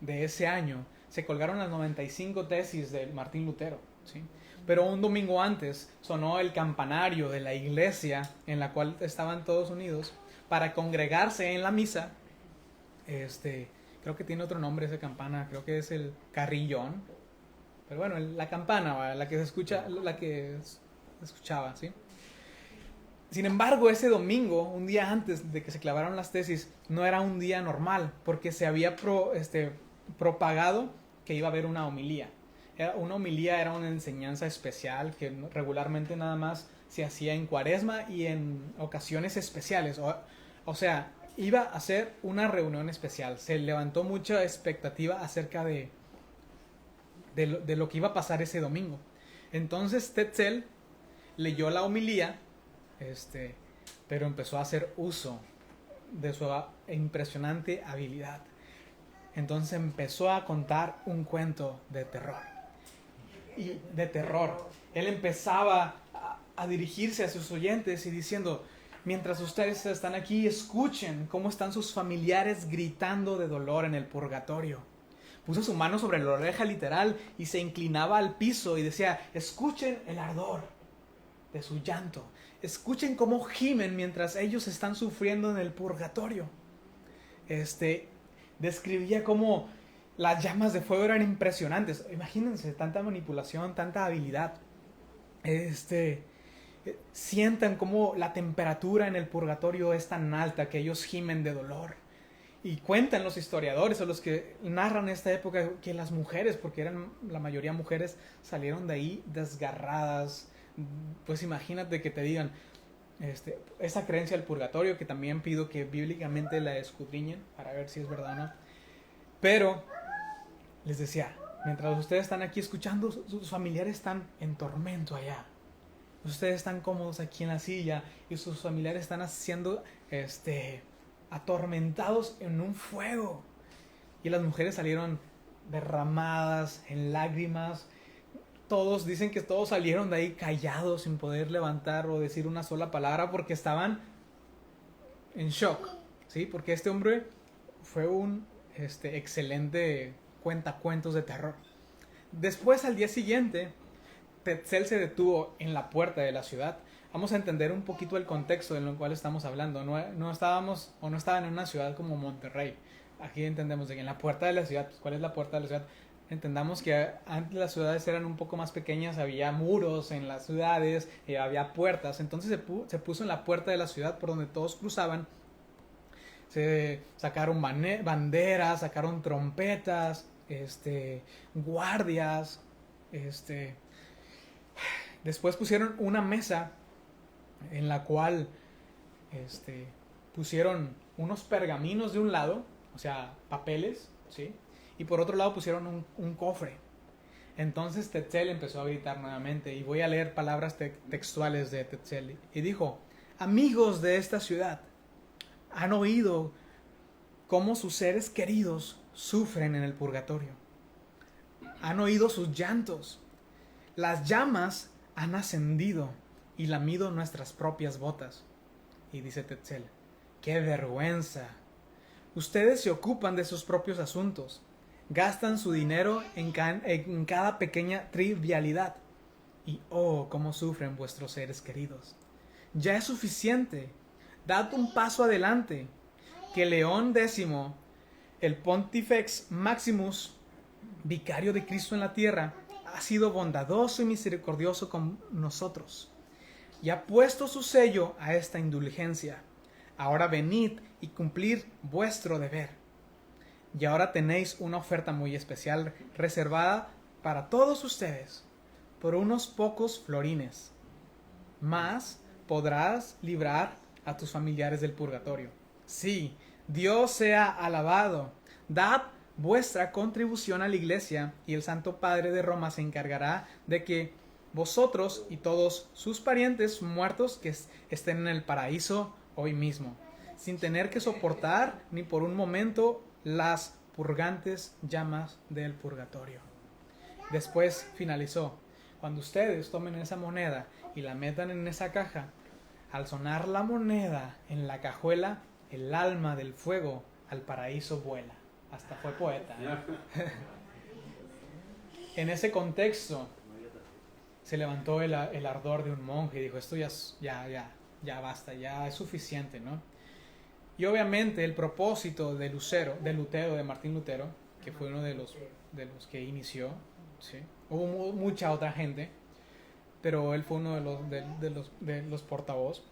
Speaker 1: de ese año se colgaron las 95 tesis de Martín Lutero, ¿sí? Pero un domingo antes sonó el campanario de la iglesia en la cual estaban todos unidos para congregarse en la misa. Creo que tiene otro nombre esa campana, creo que es el carrillón. Pero bueno, la campana, la que se escucha, la que escuchaba, ¿sí? Sin embargo, ese domingo, un día antes de que se clavaron las tesis, no era un día normal, porque se había propagado que iba a haber una homilía. Una homilía era una enseñanza especial que regularmente nada más se hacía en Cuaresma y en ocasiones especiales. O sea, iba a ser una reunión especial. Se levantó mucha expectativa acerca de lo que iba a pasar ese domingo. Entonces Tetzel leyó la homilía, pero empezó a hacer uso de su impresionante habilidad. Entonces empezó a contar un cuento de terror. Él empezaba a dirigirse a sus oyentes y diciendo, mientras ustedes están aquí, escuchen cómo están sus familiares gritando de dolor en el purgatorio. Puso su mano sobre la oreja literal y se inclinaba al piso y decía, escuchen el ardor de su llanto. Escuchen cómo gimen mientras ellos están sufriendo en el purgatorio. Describía cómo las llamas de fuego eran impresionantes. Imagínense, tanta manipulación, tanta habilidad. Sientan cómo la temperatura en el purgatorio es tan alta que ellos gimen de dolor. Y cuentan los historiadores o los que narran esta época que las mujeres, porque eran la mayoría mujeres, salieron de ahí desgarradas. Pues imagínate que te digan esa creencia del purgatorio, que también pido que bíblicamente la escudriñen para ver si es verdad o no. Pero les decía, mientras ustedes están aquí escuchando, sus familiares están en tormento allá. Ustedes están cómodos aquí en la silla y sus familiares están siendo atormentados en un fuego. Y las mujeres salieron derramadas en lágrimas. Todos dicen que todos salieron de ahí callados, sin poder levantar o decir una sola palabra, porque estaban en shock, ¿sí? Porque este hombre fue un excelente cuentacuentos de terror. Después, al día siguiente, Tetzel se detuvo en la puerta de la ciudad. Vamos a entender un poquito el contexto en el cual estamos hablando. No estaban en una ciudad como Monterrey. Aquí entendemos de que en la puerta de la ciudad, pues, ¿cuál es la puerta de la ciudad? Entendamos que antes las ciudades eran un poco más pequeñas, había muros en las ciudades, había puertas. Entonces se puso en la puerta de la ciudad por donde todos cruzaban. Se sacaron banderas, sacaron trompetas, guardias. Después pusieron una mesa en la cual pusieron unos pergaminos de un lado, o sea, papeles, ¿sí? Y por otro lado pusieron un cofre. Entonces Tetzel empezó a gritar nuevamente, y voy a leer palabras textuales de Tetzel. Y dijo, amigos de esta ciudad, han oído cómo sus seres queridos sufren en el purgatorio. Han oído sus llantos. Las llamas han ascendido y lamido nuestras propias botas. Y dice Tetzel, ¡qué vergüenza! Ustedes se ocupan de sus propios asuntos. Gastan su dinero en cada pequeña trivialidad. Y oh, cómo sufren vuestros seres queridos. Ya es suficiente. Dad un paso adelante. Que León X, el Pontifex Maximus, vicario de Cristo en la tierra, ha sido bondadoso y misericordioso con nosotros. Y ha puesto su sello a esta indulgencia. Ahora venid y cumplir vuestro deber. Y ahora tenéis una oferta muy especial reservada para todos ustedes. por unos pocos florines, mas podrás librar a tus familiares del purgatorio. Sí, Dios sea alabado. Dad vuestra contribución a la iglesia y el Santo Padre de Roma se encargará de que vosotros y todos sus parientes muertos que estén en el paraíso hoy mismo, sin tener que soportar ni por un momento las purgantes llamas del purgatorio. Después finalizó: cuando ustedes tomen esa moneda y la metan en esa caja, al sonar la moneda en la cajuela, el alma del fuego al paraíso vuela. Hasta fue poeta, ¿eh? En ese contexto se levantó el ardor de un monje y dijo: esto ya basta, ya es suficiente, ¿no? Y obviamente el propósito de Lutero, de Martín Lutero, que fue uno de los que inició, ¿sí? Hubo mucha otra gente, pero él fue uno de los portavoz.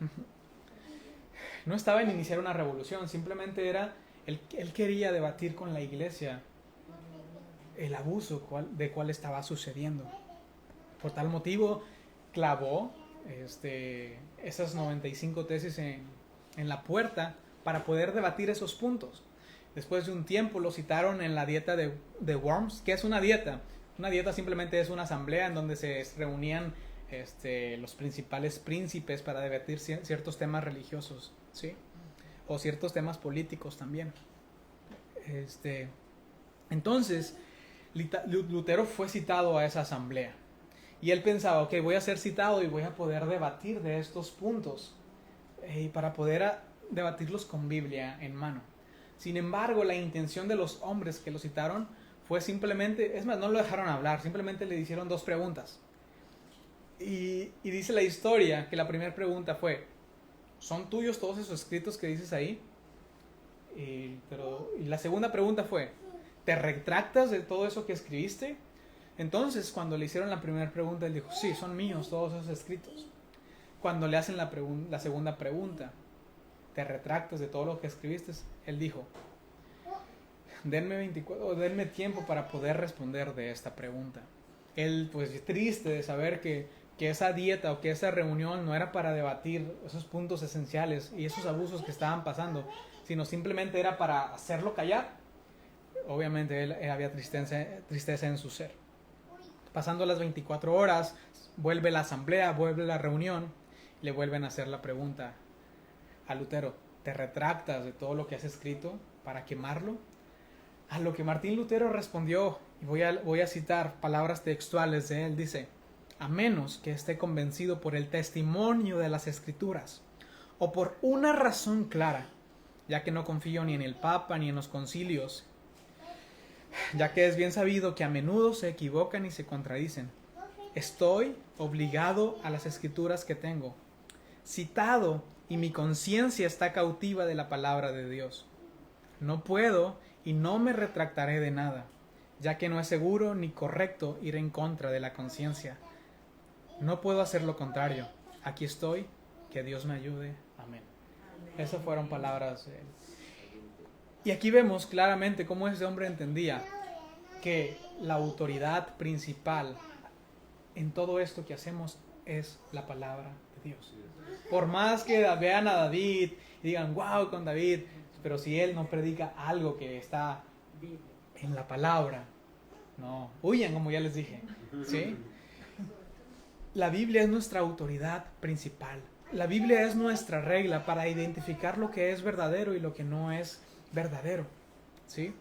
Speaker 1: No estaba en iniciar una revolución, simplemente él quería debatir con la iglesia el abuso de cuál estaba sucediendo. Por tal motivo clavó esas 95 tesis en la puerta para poder debatir esos puntos. Después de un tiempo lo citaron en la dieta de Worms. ¿Qué es una dieta? Una dieta simplemente es una asamblea en donde se reunían los principales príncipes para debatir ciertos temas religiosos, ¿sí? O ciertos temas políticos también. Entonces, Lutero fue citado a esa asamblea. Y él pensaba: ok, voy a ser citado y voy a poder debatir de estos puntos. Y para poder debatirlos con Biblia en mano. Sin embargo, la intención de los hombres que lo citaron fue simplemente, es más, no lo dejaron hablar, simplemente le hicieron 2 preguntas. Y dice la historia que la primera pregunta fue: ¿son tuyos todos esos escritos que dices ahí? Y la segunda pregunta fue: ¿te retractas de todo eso que escribiste? Entonces, cuando le hicieron la primera pregunta, él dijo: sí, son míos todos esos escritos. Cuando le hacen la segunda pregunta: ¿te retractas de todo lo que escribiste? Él dijo: denme tiempo para poder responder de esta pregunta. Él, pues, triste de saber que esa dieta o que esa reunión no era para debatir esos puntos esenciales y esos abusos que estaban pasando, sino simplemente era para hacerlo callar. Obviamente él había tristeza en su ser. Pasando las 24 horas, vuelve la asamblea, vuelve la reunión, le vuelven a hacer la pregunta a Lutero: ¿te retractas de todo lo que has escrito para quemarlo? A lo que Martín Lutero respondió, y voy a citar palabras textuales de él, dice: a menos que esté convencido por el testimonio de las Escrituras, o por una razón clara, ya que no confío ni en el Papa ni en los concilios, ya que es bien sabido que a menudo se equivocan y se contradicen, estoy obligado a las Escrituras que tengo, citado, y mi conciencia está cautiva de la palabra de Dios. No puedo y no me retractaré de nada, ya que no es seguro ni correcto ir en contra de la conciencia. No puedo hacer lo contrario. Aquí estoy, que Dios me ayude. Amén. Esas fueron palabras de él. Y aquí vemos claramente cómo ese hombre entendía que la autoridad principal en todo esto que hacemos es la palabra de Dios. Por más que vean a David y digan: wow, con David, pero si él no predica algo que está en la palabra, no, huyan, como ya les dije, ¿sí? La Biblia es nuestra autoridad principal. La Biblia es nuestra regla para identificar lo que es verdadero y lo que no es verdadero, ¿sí?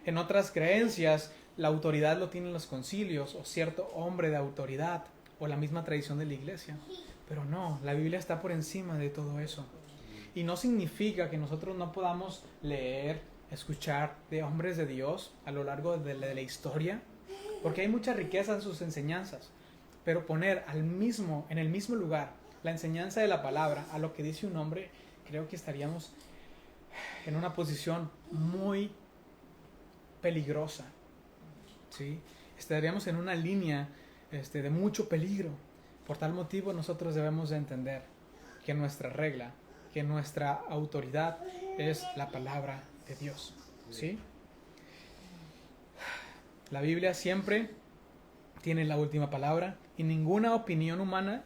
Speaker 1: En otras creencias, la autoridad lo tienen los concilios o cierto hombre de autoridad o la misma tradición de la iglesia. Pero no, la Biblia está por encima de todo eso. Y no significa que nosotros no podamos leer, escuchar de hombres de Dios a lo largo de la historia, porque hay mucha riqueza en sus enseñanzas. Pero poner en el mismo lugar la enseñanza de la palabra a lo que dice un hombre, creo que estaríamos en una posición muy peligrosa, ¿sí? Estaríamos en una línea de mucho peligro. Por tal motivo nosotros debemos de entender que nuestra regla, que nuestra autoridad es la palabra de Dios, ¿sí? La Biblia siempre tiene la última palabra y ninguna opinión humana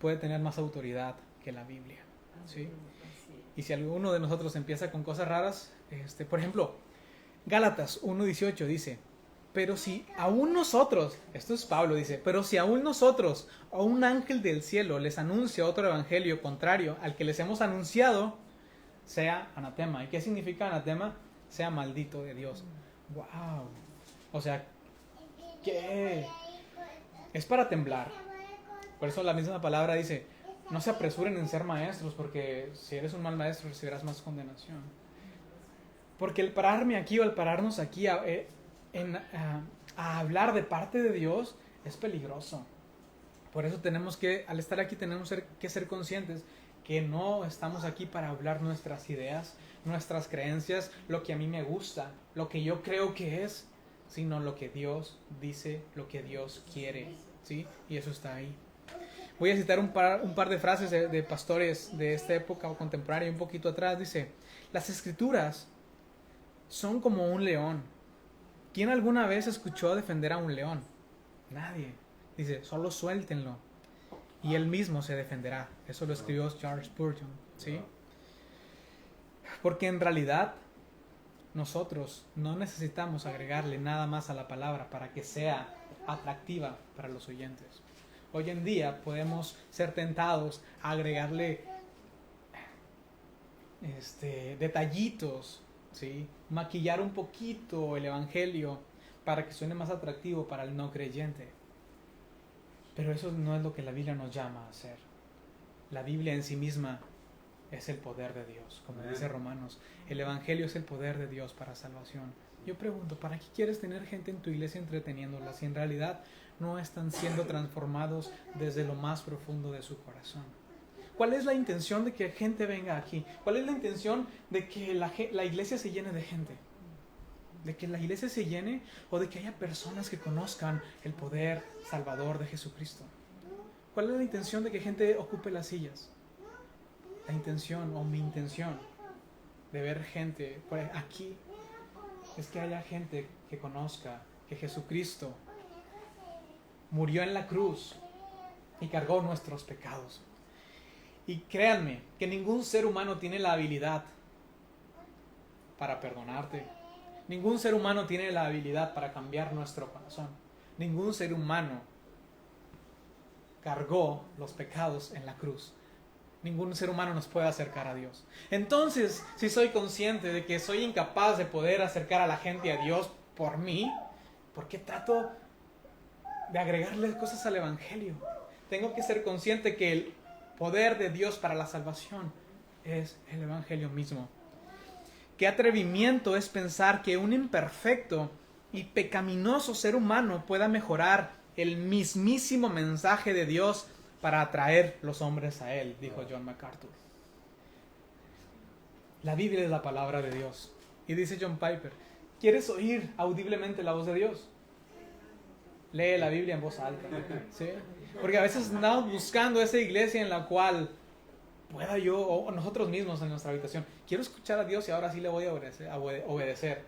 Speaker 1: puede tener más autoridad que la Biblia, ¿sí? Y si alguno de nosotros empieza con cosas raras, por ejemplo, Gálatas 1:18 dice, pero si aún nosotros, esto es Pablo, dice, pero si aún nosotros o un ángel del cielo les anuncia otro evangelio contrario al que les hemos anunciado, sea anatema. ¿Y qué significa anatema? Sea maldito de Dios. ¡Wow! O sea, ¿qué? Es para temblar. Por eso la misma palabra dice, no se apresuren en ser maestros, porque si eres un mal maestro recibirás más condenación. Porque el pararme aquí o el pararnos aquí a hablar de parte de Dios es peligroso. Por eso tenemos que, al estar aquí, tenemos que ser conscientes que no estamos aquí para hablar nuestras ideas, nuestras creencias, lo que a mí me gusta, lo que yo creo que es, sino lo que Dios dice, lo que Dios quiere, ¿sí? Y eso está ahí. Voy a citar un par de frases de pastores de esta época o contemporánea, un poquito atrás. Dice, las escrituras son como un león. ¿Quién alguna vez escuchó defender a un león? Nadie. Dice, solo suéltenlo y él mismo se defenderá. Eso lo escribió Charles Spurgeon, ¿sí? Porque en realidad nosotros no necesitamos agregarle nada más a la palabra para que sea atractiva para los oyentes. Hoy en día podemos ser tentados a agregarle detallitos, ¿sí? Maquillar un poquito el evangelio para que suene más atractivo para el no creyente. Pero eso no es lo que la Biblia nos llama a hacer. La Biblia en sí misma es el poder de Dios, como dice Romanos. El evangelio es el poder de Dios para salvación. Yo pregunto, ¿para qué quieres tener gente en tu iglesia entreteniéndola si en realidad no están siendo transformados desde lo más profundo de su corazón? ¿Cuál es la intención de que gente venga aquí? ¿Cuál es la intención de que la iglesia se llene de gente? ¿De que la iglesia se llene o de que haya personas que conozcan el poder salvador de Jesucristo? ¿Cuál es la intención de que gente ocupe las sillas? La intención o mi intención de ver gente por aquí es que haya gente que conozca que Jesucristo murió en la cruz y cargó nuestros pecados. Y créanme que ningún ser humano tiene la habilidad para perdonarte. Ningún ser humano tiene la habilidad para cambiar nuestro corazón. Ningún ser humano cargó los pecados en la cruz. Ningún ser humano nos puede acercar a Dios. Entonces, si soy consciente de que soy incapaz de poder acercar a la gente a Dios por mí, ¿por qué trato de agregarle cosas al evangelio? Tengo que ser consciente que el poder de Dios para la salvación es el evangelio mismo. Qué atrevimiento es pensar que un imperfecto y pecaminoso ser humano pueda mejorar el mismísimo mensaje de Dios para atraer los hombres a Él, dijo John MacArthur. La Biblia es la palabra de Dios. Y dice John Piper, ¿quieres oír audiblemente la voz de Dios? Lee la Biblia en voz alta, ¿sí? Porque a veces andamos buscando esa iglesia en la cual pueda yo, o nosotros mismos en nuestra habitación, quiero escuchar a Dios y ahora sí le voy a obedecer.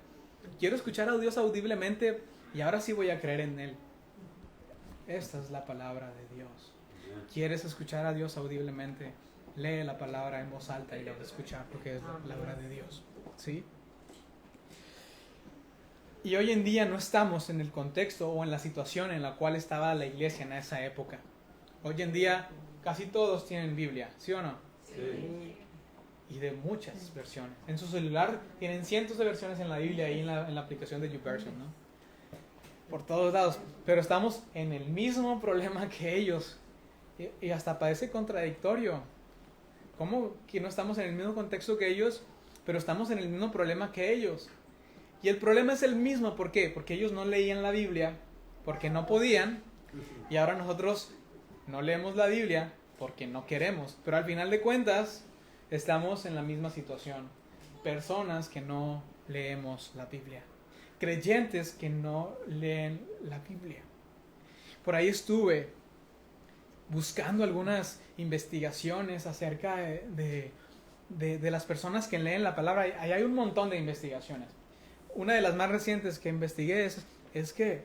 Speaker 1: Quiero escuchar a Dios audiblemente y ahora sí voy a creer en Él. Esta es la palabra de Dios. ¿Quieres escuchar a Dios audiblemente? Lee la palabra en voz alta y la vas a escuchar porque es la palabra de Dios, ¿sí? Y hoy en día no estamos en el contexto o en la situación en la cual estaba la iglesia en esa época. Hoy en día casi todos tienen Biblia, ¿sí o no?
Speaker 2: Sí.
Speaker 1: Y de muchas versiones. En su celular tienen cientos de versiones en la Biblia y en la aplicación de YouVersion, ¿no? Por todos lados. Pero estamos en el mismo problema que ellos. Y hasta parece contradictorio. ¿Cómo que no estamos en el mismo contexto que ellos, pero estamos en el mismo problema que ellos? Y el problema es el mismo, ¿por qué? Porque ellos no leían la Biblia, porque no podían, y ahora nosotros no leemos la Biblia porque no queremos. Pero al final de cuentas, estamos en la misma situación. Personas que no leemos la Biblia. Creyentes que no leen la Biblia. Por ahí estuve buscando algunas investigaciones acerca de las personas que leen la palabra. Ahí hay un montón de investigaciones. Una de las más recientes que investigué es que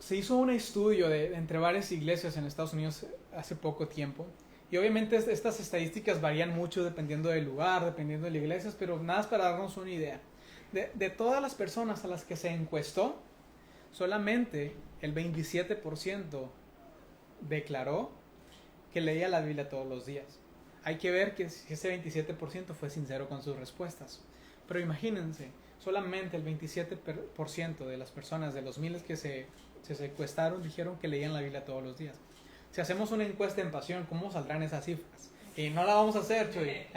Speaker 1: se hizo un estudio entre varias iglesias en Estados Unidos hace poco tiempo. Y obviamente estas estadísticas varían mucho dependiendo del lugar, dependiendo de las iglesias, pero nada más para darnos una idea. De todas las personas a las que se encuestó, solamente el 27% declaró que leía la Biblia todos los días. Hay que ver que si ese 27% fue sincero con sus respuestas. Pero imagínense, solamente el 27% de las personas, de los miles que se secuestraron, dijeron que leían la Biblia todos los días. Si hacemos una encuesta en Pasión, ¿cómo saldrán esas cifras? Y no la vamos a hacer, Chuy.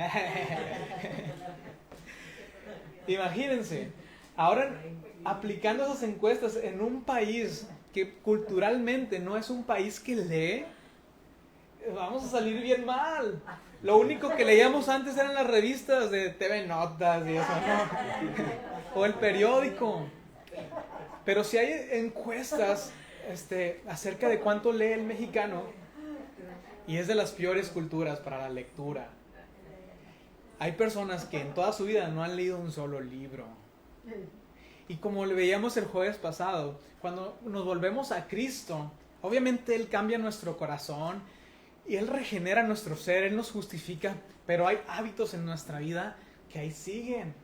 Speaker 1: Imagínense, ahora aplicando esas encuestas en un país que culturalmente no es un país que lee, vamos a salir bien mal. Lo único que leíamos antes eran las revistas de TV Notas y eso, ¿no? O el periódico. Pero si hay encuestas acerca de cuánto lee el mexicano, y es de las peores culturas para la lectura. Hay personas que en toda su vida no han leído un solo libro. Y como le veíamos el jueves pasado, cuando nos volvemos a Cristo, obviamente Él cambia nuestro corazón y Él regenera nuestro ser, Él nos justifica, pero hay hábitos en nuestra vida que ahí siguen.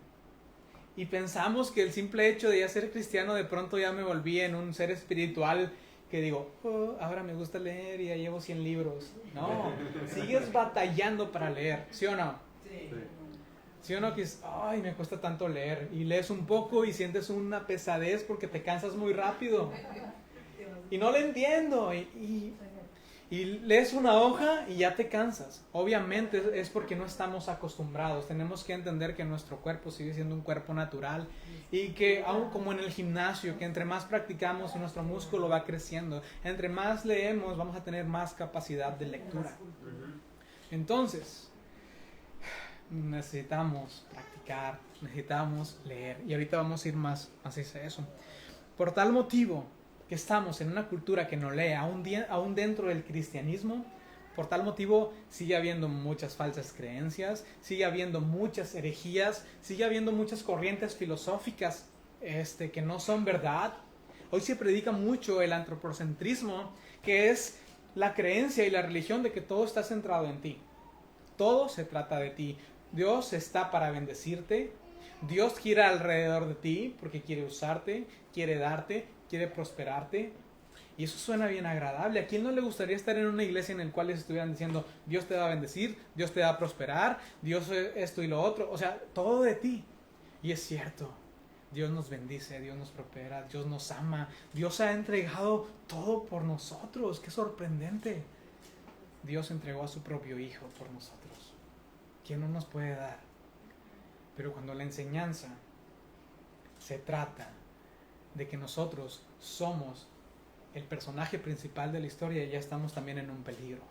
Speaker 1: Y pensamos que el simple hecho de ya ser cristiano, de pronto ya me volví en un ser espiritual que digo, oh, ahora me gusta leer y ya llevo 100 libros. No, sigues batallando para leer, ¿sí o no? ¿Sí o no? Que es, ay, me cuesta tanto leer. Y lees un poco y sientes una pesadez porque te cansas muy rápido. Y no le entiendo. Y lees una hoja y ya te cansas. Obviamente es porque no estamos acostumbrados. Tenemos que entender que nuestro cuerpo sigue siendo un cuerpo natural. Y que aún como en el gimnasio, que entre más practicamos nuestro músculo va creciendo. Entre más leemos vamos a tener más capacidad de lectura. Entonces, necesitamos practicar, necesitamos leer. Y ahorita vamos a ir más hacia eso. Por tal motivo que estamos en una cultura que no lee, aún dentro del cristianismo, por tal motivo sigue habiendo muchas falsas creencias, sigue habiendo muchas herejías, sigue habiendo muchas corrientes filosóficas que no son verdad. Hoy se predica mucho el antropocentrismo, que es la creencia y la religión de que todo está centrado en ti. Todo se trata de ti. Dios está para bendecirte. Dios gira alrededor de ti porque quiere usarte, quiere darte, quiere prosperarte. Y eso suena bien agradable. ¿A quién no le gustaría estar en una iglesia en la cual les estuvieran diciendo Dios te va a bendecir, Dios te va a prosperar, Dios esto y lo otro? O sea, todo de ti. Y es cierto. Dios nos bendice, Dios nos prospera, Dios nos ama. Dios ha entregado todo por nosotros. ¡Qué sorprendente! Dios entregó a su propio Hijo por nosotros. ¿Quién no nos puede dar? Pero cuando la enseñanza se trata de que nosotros somos el personaje principal de la historia, ya estamos también en un peligro.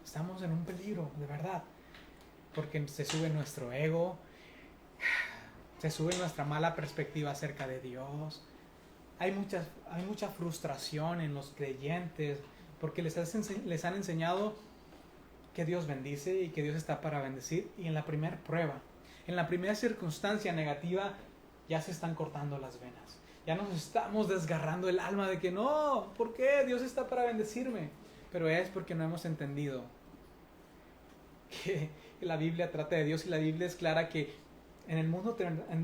Speaker 1: Estamos en un peligro, de verdad. Porque se sube nuestro ego, se sube nuestra mala perspectiva acerca de Dios. Hay mucha frustración en los creyentes porque les han enseñado que Dios bendice y que Dios está para bendecir. Y en la primera prueba, en la primera circunstancia negativa, ya se están cortando las venas. Ya nos estamos desgarrando el alma de que no, ¿por qué? Dios está para bendecirme. Pero es porque no hemos entendido que la Biblia trata de Dios y la Biblia es clara que en el mundo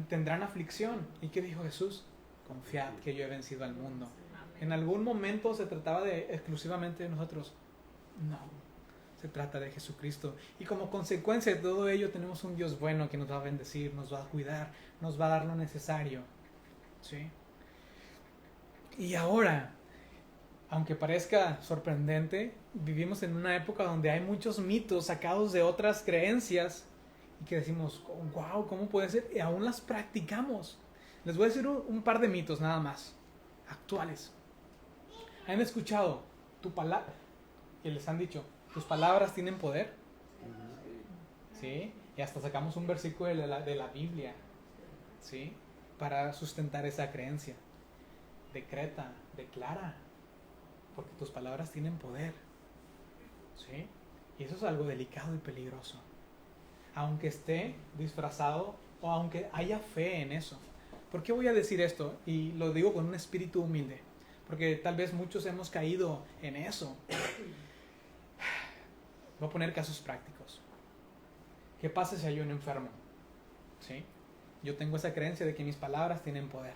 Speaker 1: tendrán aflicción. ¿Y qué dijo Jesús? Confiad que yo he vencido al mundo. ¿En algún momento se trataba exclusivamente de nosotros? No, se trata de Jesucristo. Y como consecuencia de todo ello tenemos un Dios bueno que nos va a bendecir, nos va a cuidar, nos va a dar lo necesario. ¿Sí? Y ahora, aunque parezca sorprendente, vivimos en una época donde hay muchos mitos sacados de otras creencias y que decimos, wow, ¿cómo puede ser? Y aún las practicamos. Les voy a decir un par de mitos nada más, actuales. ¿Han escuchado tu palabra? Y les han dicho, ¿tus palabras tienen poder? ¿Sí? Y hasta sacamos un versículo de la Biblia, ¿sí? Para sustentar esa creencia. Decreta, declara, porque tus palabras tienen poder, ¿sí? Y eso es algo delicado y peligroso. Aunque esté disfrazado o aunque haya fe en eso. ¿Por qué voy a decir esto? Y lo digo con un espíritu humilde. porque tal vez muchos hemos caído en eso. Voy a poner casos prácticos. ¿Qué pasa si hay un enfermo? ¿Sí? Yo tengo esa creencia de que mis palabras tienen poder.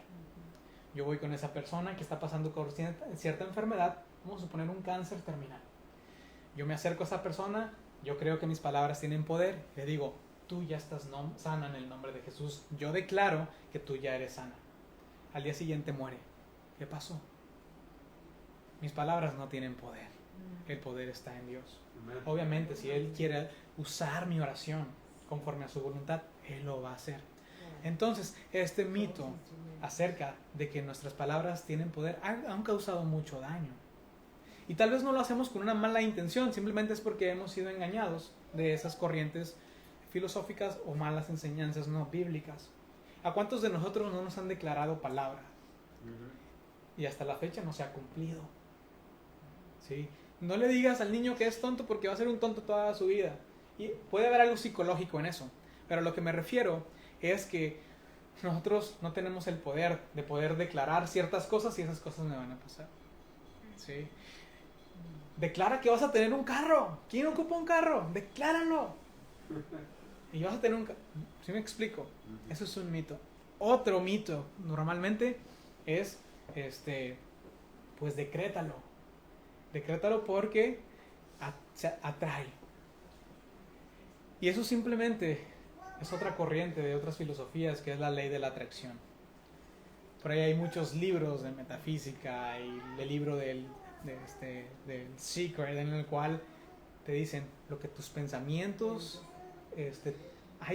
Speaker 1: Yo voy con esa persona que está pasando por cierta enfermedad, vamos a suponer un cáncer terminal. Yo me acerco a esa persona, yo creo que mis palabras tienen poder, le digo, tú ya estás sana en el nombre de Jesús. Yo declaro que tú ya eres sana. Al día siguiente muere. ¿Qué pasó? Mis palabras no tienen poder. El poder está en Dios. Obviamente, si Él quiere usar mi oración conforme a su voluntad, Él lo va a hacer. Entonces, este mito acerca de que nuestras palabras tienen poder han causado mucho daño. Y tal vez no lo hacemos con una mala intención, simplemente es porque hemos sido engañados de esas corrientes filosóficas o malas enseñanzas no bíblicas. ¿A cuántos de nosotros no nos han declarado palabra? Y hasta la fecha no se ha cumplido. ¿Sí? No le digas al niño que es tonto porque va a ser un tonto toda su vida. Y puede haber algo psicológico en eso. Pero a lo que me refiero es que nosotros no tenemos el poder de poder declarar ciertas cosas y esas cosas me van a pasar. ¿Sí? Declara que vas a tener un carro. ¿Quién ocupa un carro? Decláralo. Y vas a tener un carro. ¿Sí me explico? Eso es un mito. Otro mito normalmente es pues decrétalo. Decrétalo porque se atrae. Y eso simplemente es otra corriente de otras filosofías que es la ley de la atracción. Por ahí hay muchos libros de metafísica y el libro del Secret, en el cual te dicen lo que tus pensamientos,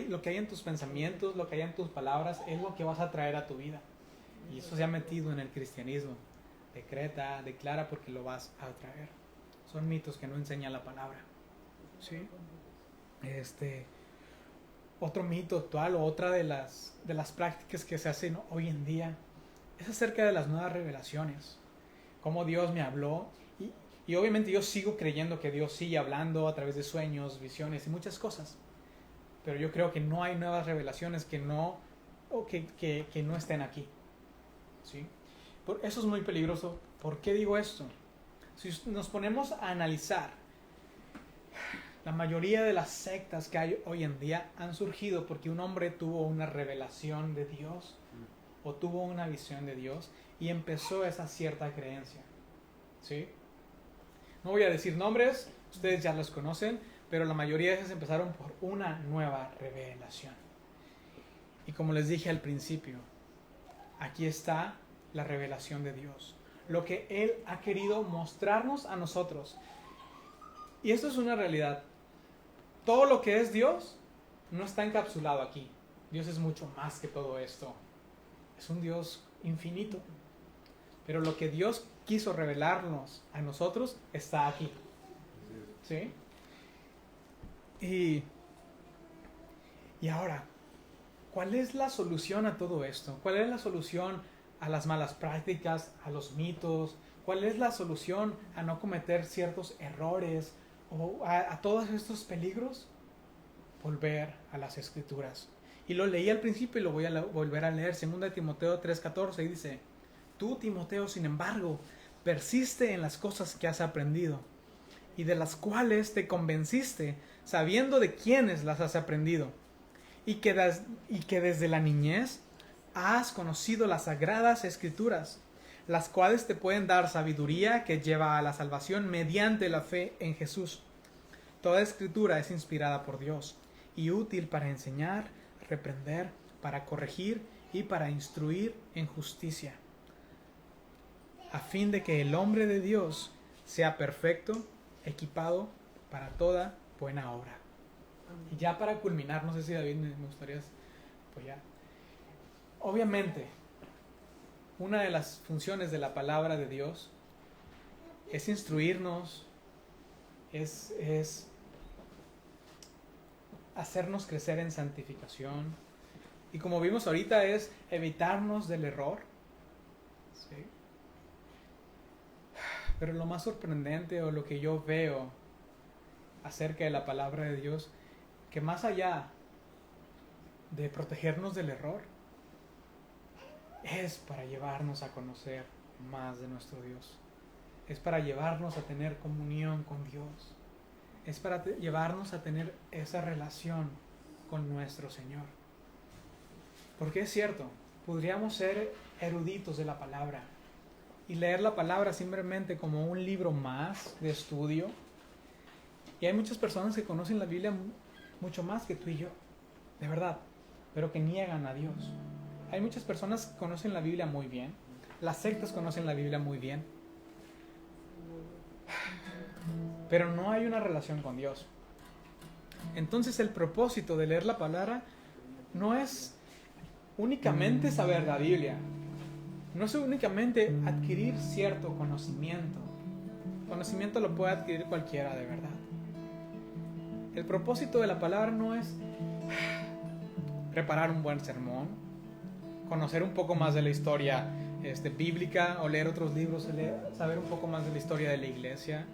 Speaker 1: lo que hay en tus pensamientos, lo que hay en tus palabras es lo que vas a traer a tu vida. Y eso se ha metido en el cristianismo. Decreta, declara porque lo vas a atraer. Son mitos que no enseña la palabra. ¿Sí? Otro mito actual o otra de las prácticas que se hacen hoy en día es acerca de las nuevas revelaciones. Cómo Dios me habló y obviamente yo sigo creyendo que Dios sigue hablando a través de sueños, visiones y muchas cosas. Pero yo creo que no hay nuevas revelaciones que no estén aquí. ¿Sí? Eso es muy peligroso. ¿Por qué digo esto? Si nos ponemos a analizar, la mayoría de las sectas que hay hoy en día han surgido porque un hombre tuvo una revelación de Dios o tuvo una visión de Dios y empezó esa cierta creencia. ¿Sí? No voy a decir nombres, ustedes ya los conocen, pero la mayoría de ellos empezaron por una nueva revelación. Y como les dije al principio, aquí está la revelación de Dios, lo que Él ha querido mostrarnos a nosotros. Y esto es una realidad. Todo lo que es Dios no está encapsulado aquí. Dios es mucho más que todo esto. Es un Dios infinito. Pero lo que Dios quiso revelarnos a nosotros está aquí. ¿Sí? Y ahora, ¿cuál es la solución a todo esto? ¿Cuál es la solución a las malas prácticas, a los mitos? ¿Cuál es la solución a no cometer ciertos errores o a todos estos peligros? Volver a las Escrituras. Y lo leí al principio y lo voy a volver a leer. 2 Timoteo 3:14 y dice: tú, Timoteo, sin embargo, persiste en las cosas que has aprendido y de las cuales te convenciste, sabiendo de quiénes las has aprendido, y que desde la niñez has conocido las sagradas Escrituras, las cuales te pueden dar sabiduría que lleva a la salvación mediante la fe en Jesús. Toda Escritura es inspirada por Dios y útil para enseñar, reprender, para corregir y para instruir en justicia, a fin de que el hombre de Dios sea perfecto, equipado para toda buena obra. Y ya para culminar, no sé si David me gustaría apoyar. Obviamente, una de las funciones de la palabra de Dios es instruirnos, es hacernos crecer en santificación. Y como vimos ahorita, es evitarnos del error. ¿Sí? Pero lo más sorprendente o lo que yo veo acerca de la palabra de Dios, que más allá de protegernos del error, es para llevarnos a conocer más de nuestro Dios. Es para llevarnos a tener comunión con Dios. Es para llevarnos a tener esa relación con nuestro Señor. Porque es cierto, podríamos ser eruditos de la palabra y leer la palabra simplemente como un libro más de estudio. Y hay muchas personas que conocen la Biblia mucho más que tú y yo, de verdad, pero que niegan a Dios. Hay muchas personas que conocen la Biblia muy bien, las sectas conocen la Biblia muy bien, pero no hay una relación con Dios. Entonces el propósito de leer la palabra no es únicamente saber la Biblia, no es únicamente adquirir cierto conocimiento. Conocimiento lo puede adquirir cualquiera, de verdad. El propósito de la palabra no es preparar un buen sermón, conocer un poco más de la historia bíblica o leer otros libros, saber un poco más de la historia de la iglesia.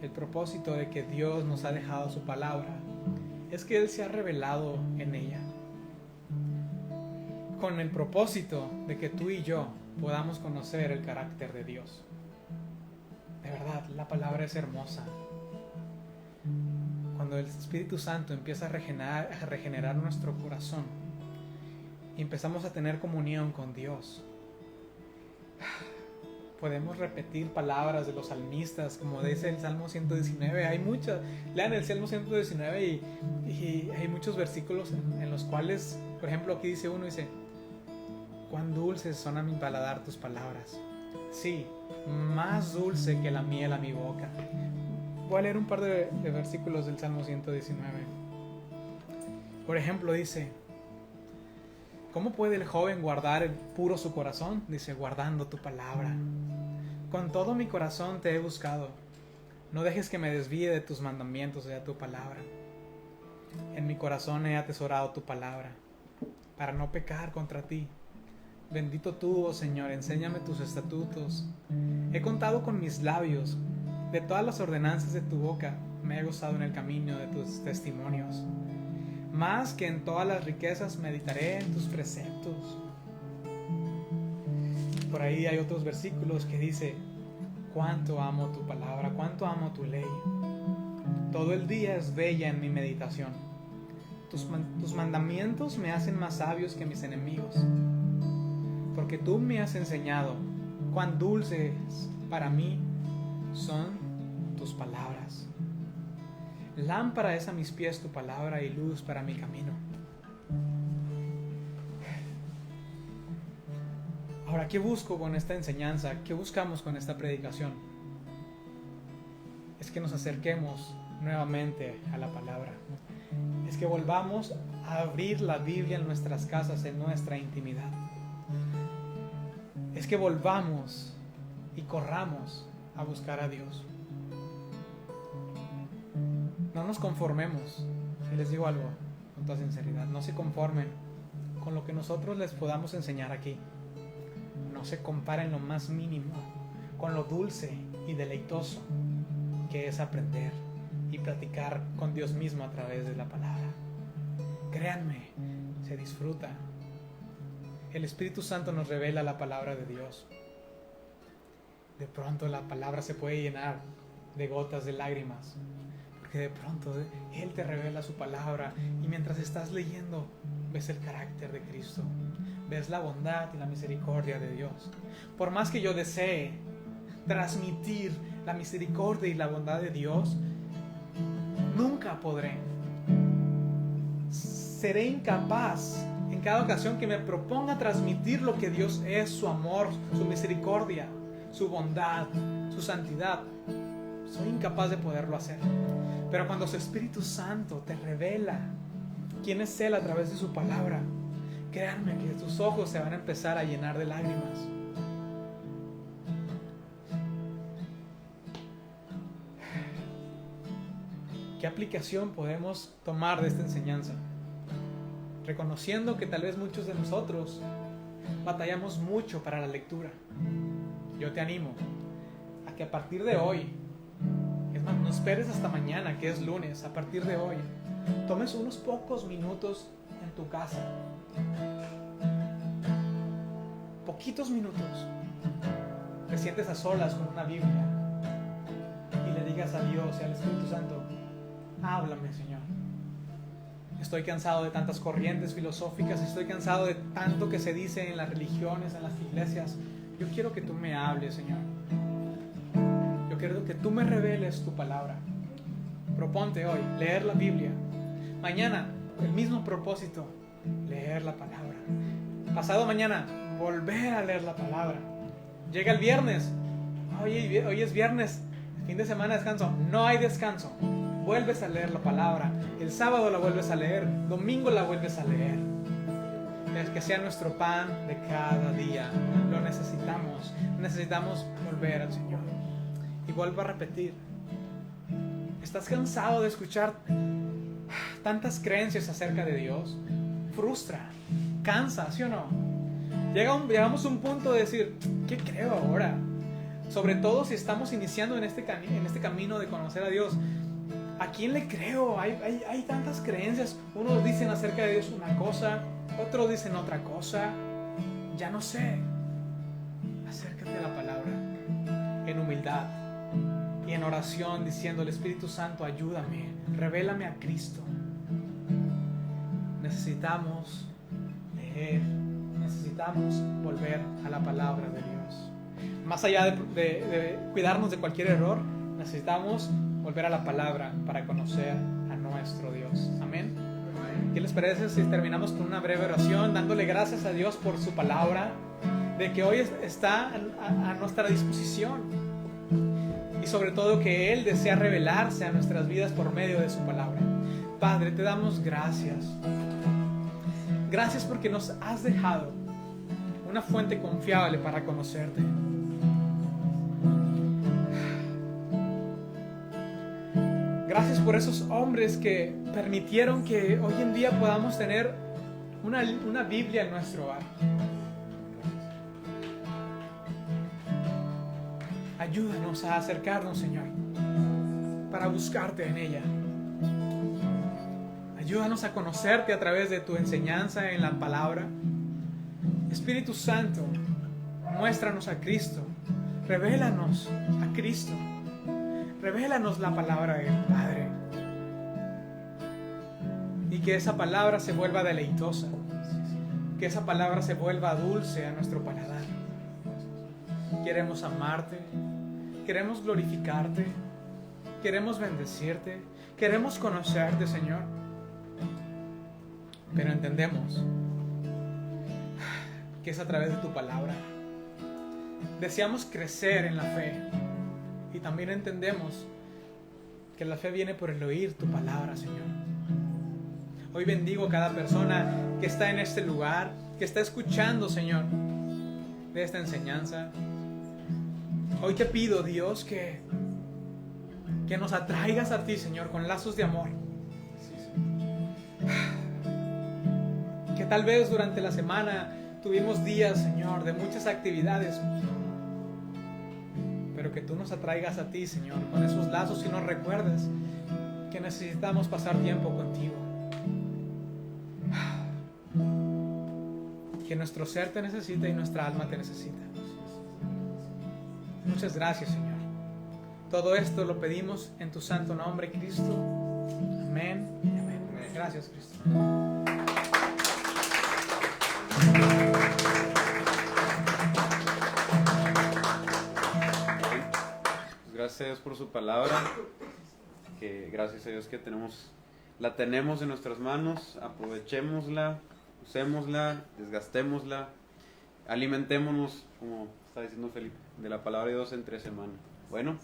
Speaker 1: El propósito de que Dios nos ha dejado su palabra es que Él se ha revelado en ella, con el propósito de que tú y yo podamos conocer el carácter de Dios. De verdad, la palabra es hermosa. Cuando el Espíritu Santo empieza a regenerar nuestro corazón y empezamos a tener comunión con Dios, podemos repetir palabras de los salmistas, como dice el Salmo 119. Hay muchas, lean el Salmo 119 y hay muchos versículos en los cuales, por ejemplo, aquí dice uno, dice: cuán dulces son a mi paladar tus palabras, sí, más dulce que la miel a mi boca. Voy a leer un par de versículos del Salmo 119. Por ejemplo, dice: ¿cómo puede el joven guardar puro su corazón? Dice: guardando tu palabra. Con todo mi corazón te he buscado. No dejes que me desvíe de tus mandamientos, de tu palabra. En mi corazón he atesorado tu palabra, para no pecar contra ti. Bendito tú, oh Señor, enséñame tus estatutos. He contado con mis labios. De todas las ordenanzas de tu boca me he gozado en el camino de tus testimonios. Más que en todas las riquezas meditaré en tus preceptos. Por ahí hay otros versículos que dice: cuánto amo tu palabra, cuánto amo tu ley. Todo el día es bella en mi meditación. Tus mandamientos me hacen más sabios que mis enemigos. Porque tú me has enseñado cuán dulces para mí son tus palabras. Lámpara es a mis pies tu palabra y luz para mi camino. Ahora, ¿qué busco con esta enseñanza? ¿Qué buscamos con esta predicación? Es que nos acerquemos nuevamente a la palabra. Es que volvamos a abrir la Biblia en nuestras casas, en nuestra intimidad. Es que volvamos y corramos a buscar a Dios. No nos conformemos. Y les digo algo con toda sinceridad: no se conformen con lo que nosotros les podamos enseñar aquí. No se comparen lo más mínimo con lo dulce y deleitoso que es aprender y platicar con Dios mismo a través de la palabra. Créanme, se disfruta. El Espíritu Santo nos revela la palabra de Dios. De pronto la palabra se puede llenar de gotas de lágrimas, porque de pronto Él te revela su palabra y mientras estás leyendo ves el carácter de Cristo, ves la bondad y la misericordia de Dios. Por más que yo desee transmitir la misericordia y la bondad de Dios, nunca podré. Seré incapaz en cada ocasión que me proponga transmitir lo que Dios es, su amor, su misericordia, su bondad, su santidad. Soy incapaz de poderlo hacer. Pero cuando su Espíritu Santo te revela quién es Él a través de su palabra, créanme que tus ojos se van a empezar a llenar de lágrimas. ¿Qué aplicación podemos tomar de esta enseñanza? Reconociendo que tal vez muchos de nosotros batallamos mucho para la lectura. Yo te animo a que a partir de hoy, es más, no esperes hasta mañana, que es lunes, a partir de hoy, tomes unos pocos minutos en tu casa. Poquitos minutos. te sientes a solas con una Biblia y le digas a Dios y al Espíritu Santo: háblame, Señor. Estoy cansado de tantas corrientes filosóficas, estoy cansado de tanto que se dice en las religiones, en las iglesias. Yo quiero que tú me hables, Señor. Yo quiero que tú me reveles tu palabra. Proponte hoy leer la Biblia. Mañana, el mismo propósito, leer la palabra. Pasado mañana, volver a leer la palabra. Llega el viernes. Hoy es viernes, fin de semana descanso. No hay descanso. Vuelves a leer la palabra. El sábado la vuelves a leer. Domingo la vuelves a leer. Es que sea nuestro pan de cada día. Lo necesitamos. Necesitamos volver al Señor. Y vuelvo a repetir. ¿Estás cansado de escuchar tantas creencias acerca de Dios? Frustra, cansa, ¿sí o no? Llegamos a un punto de decir: ¿qué creo ahora? Sobre todo si estamos iniciando en este camino de conocer a Dios. ¿A quién le creo? Hay tantas creencias. Unos dicen acerca de Dios una cosa, otros dicen otra cosa. Ya no sé. Acércate a la palabra en humildad y en oración, diciendo: el Espíritu Santo, ayúdame, revélame a Cristo. Necesitamos leer, necesitamos volver a la palabra de Dios. Más allá de cuidarnos de cualquier error, necesitamos volver a la palabra para conocer a nuestro Dios. Amén. ¿Qué les parece si terminamos con una breve oración, dándole gracias a Dios por su palabra, de que hoy está a nuestra disposición, y sobre todo que Él desea revelarse a nuestras vidas por medio de su palabra? Padre, te damos gracias. Gracias porque nos has dejado una fuente confiable para conocerte. Gracias por esos hombres que permitieron que hoy en día podamos tener una Biblia en nuestro hogar. Ayúdanos a acercarnos, Señor, para buscarte en ella. Ayúdanos a conocerte a través de tu enseñanza en la palabra. Espíritu Santo, muéstranos a Cristo. Revélanos a Cristo. Revélanos la palabra del Padre. Y que esa palabra se vuelva deleitosa. Que esa palabra se vuelva dulce a nuestro paladar. Queremos amarte. Queremos glorificarte. Queremos bendecirte. Queremos conocerte, Señor. Pero entendemos que es a través de tu palabra. Deseamos crecer en la fe. Y también entendemos que la fe viene por el oír tu palabra, Señor. Hoy bendigo a cada persona que está en este lugar, que está escuchando, Señor, de esta enseñanza. Hoy te pido, Dios, que nos atraigas a ti, Señor, con lazos de amor. Que tal vez durante la semana tuvimos días, Señor, de muchas actividades, pero que tú nos atraigas a ti, Señor, con esos lazos y nos recuerdes que necesitamos pasar tiempo contigo. Que nuestro ser te necesita y nuestra alma te necesita. Muchas gracias, Señor. Todo esto lo pedimos en tu santo nombre, Cristo. Amén y amén. Gracias, Cristo.
Speaker 4: Gracias a Dios por su palabra, que gracias a Dios que la tenemos en nuestras manos. Aprovechémosla, usémosla, desgastémosla, alimentémonos, como está diciendo Felipe, de la palabra de Dios entre semana. Bueno,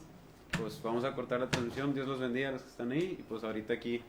Speaker 4: pues vamos a cortar la transmisión. Dios los bendiga a los que están ahí, y pues ahorita aquí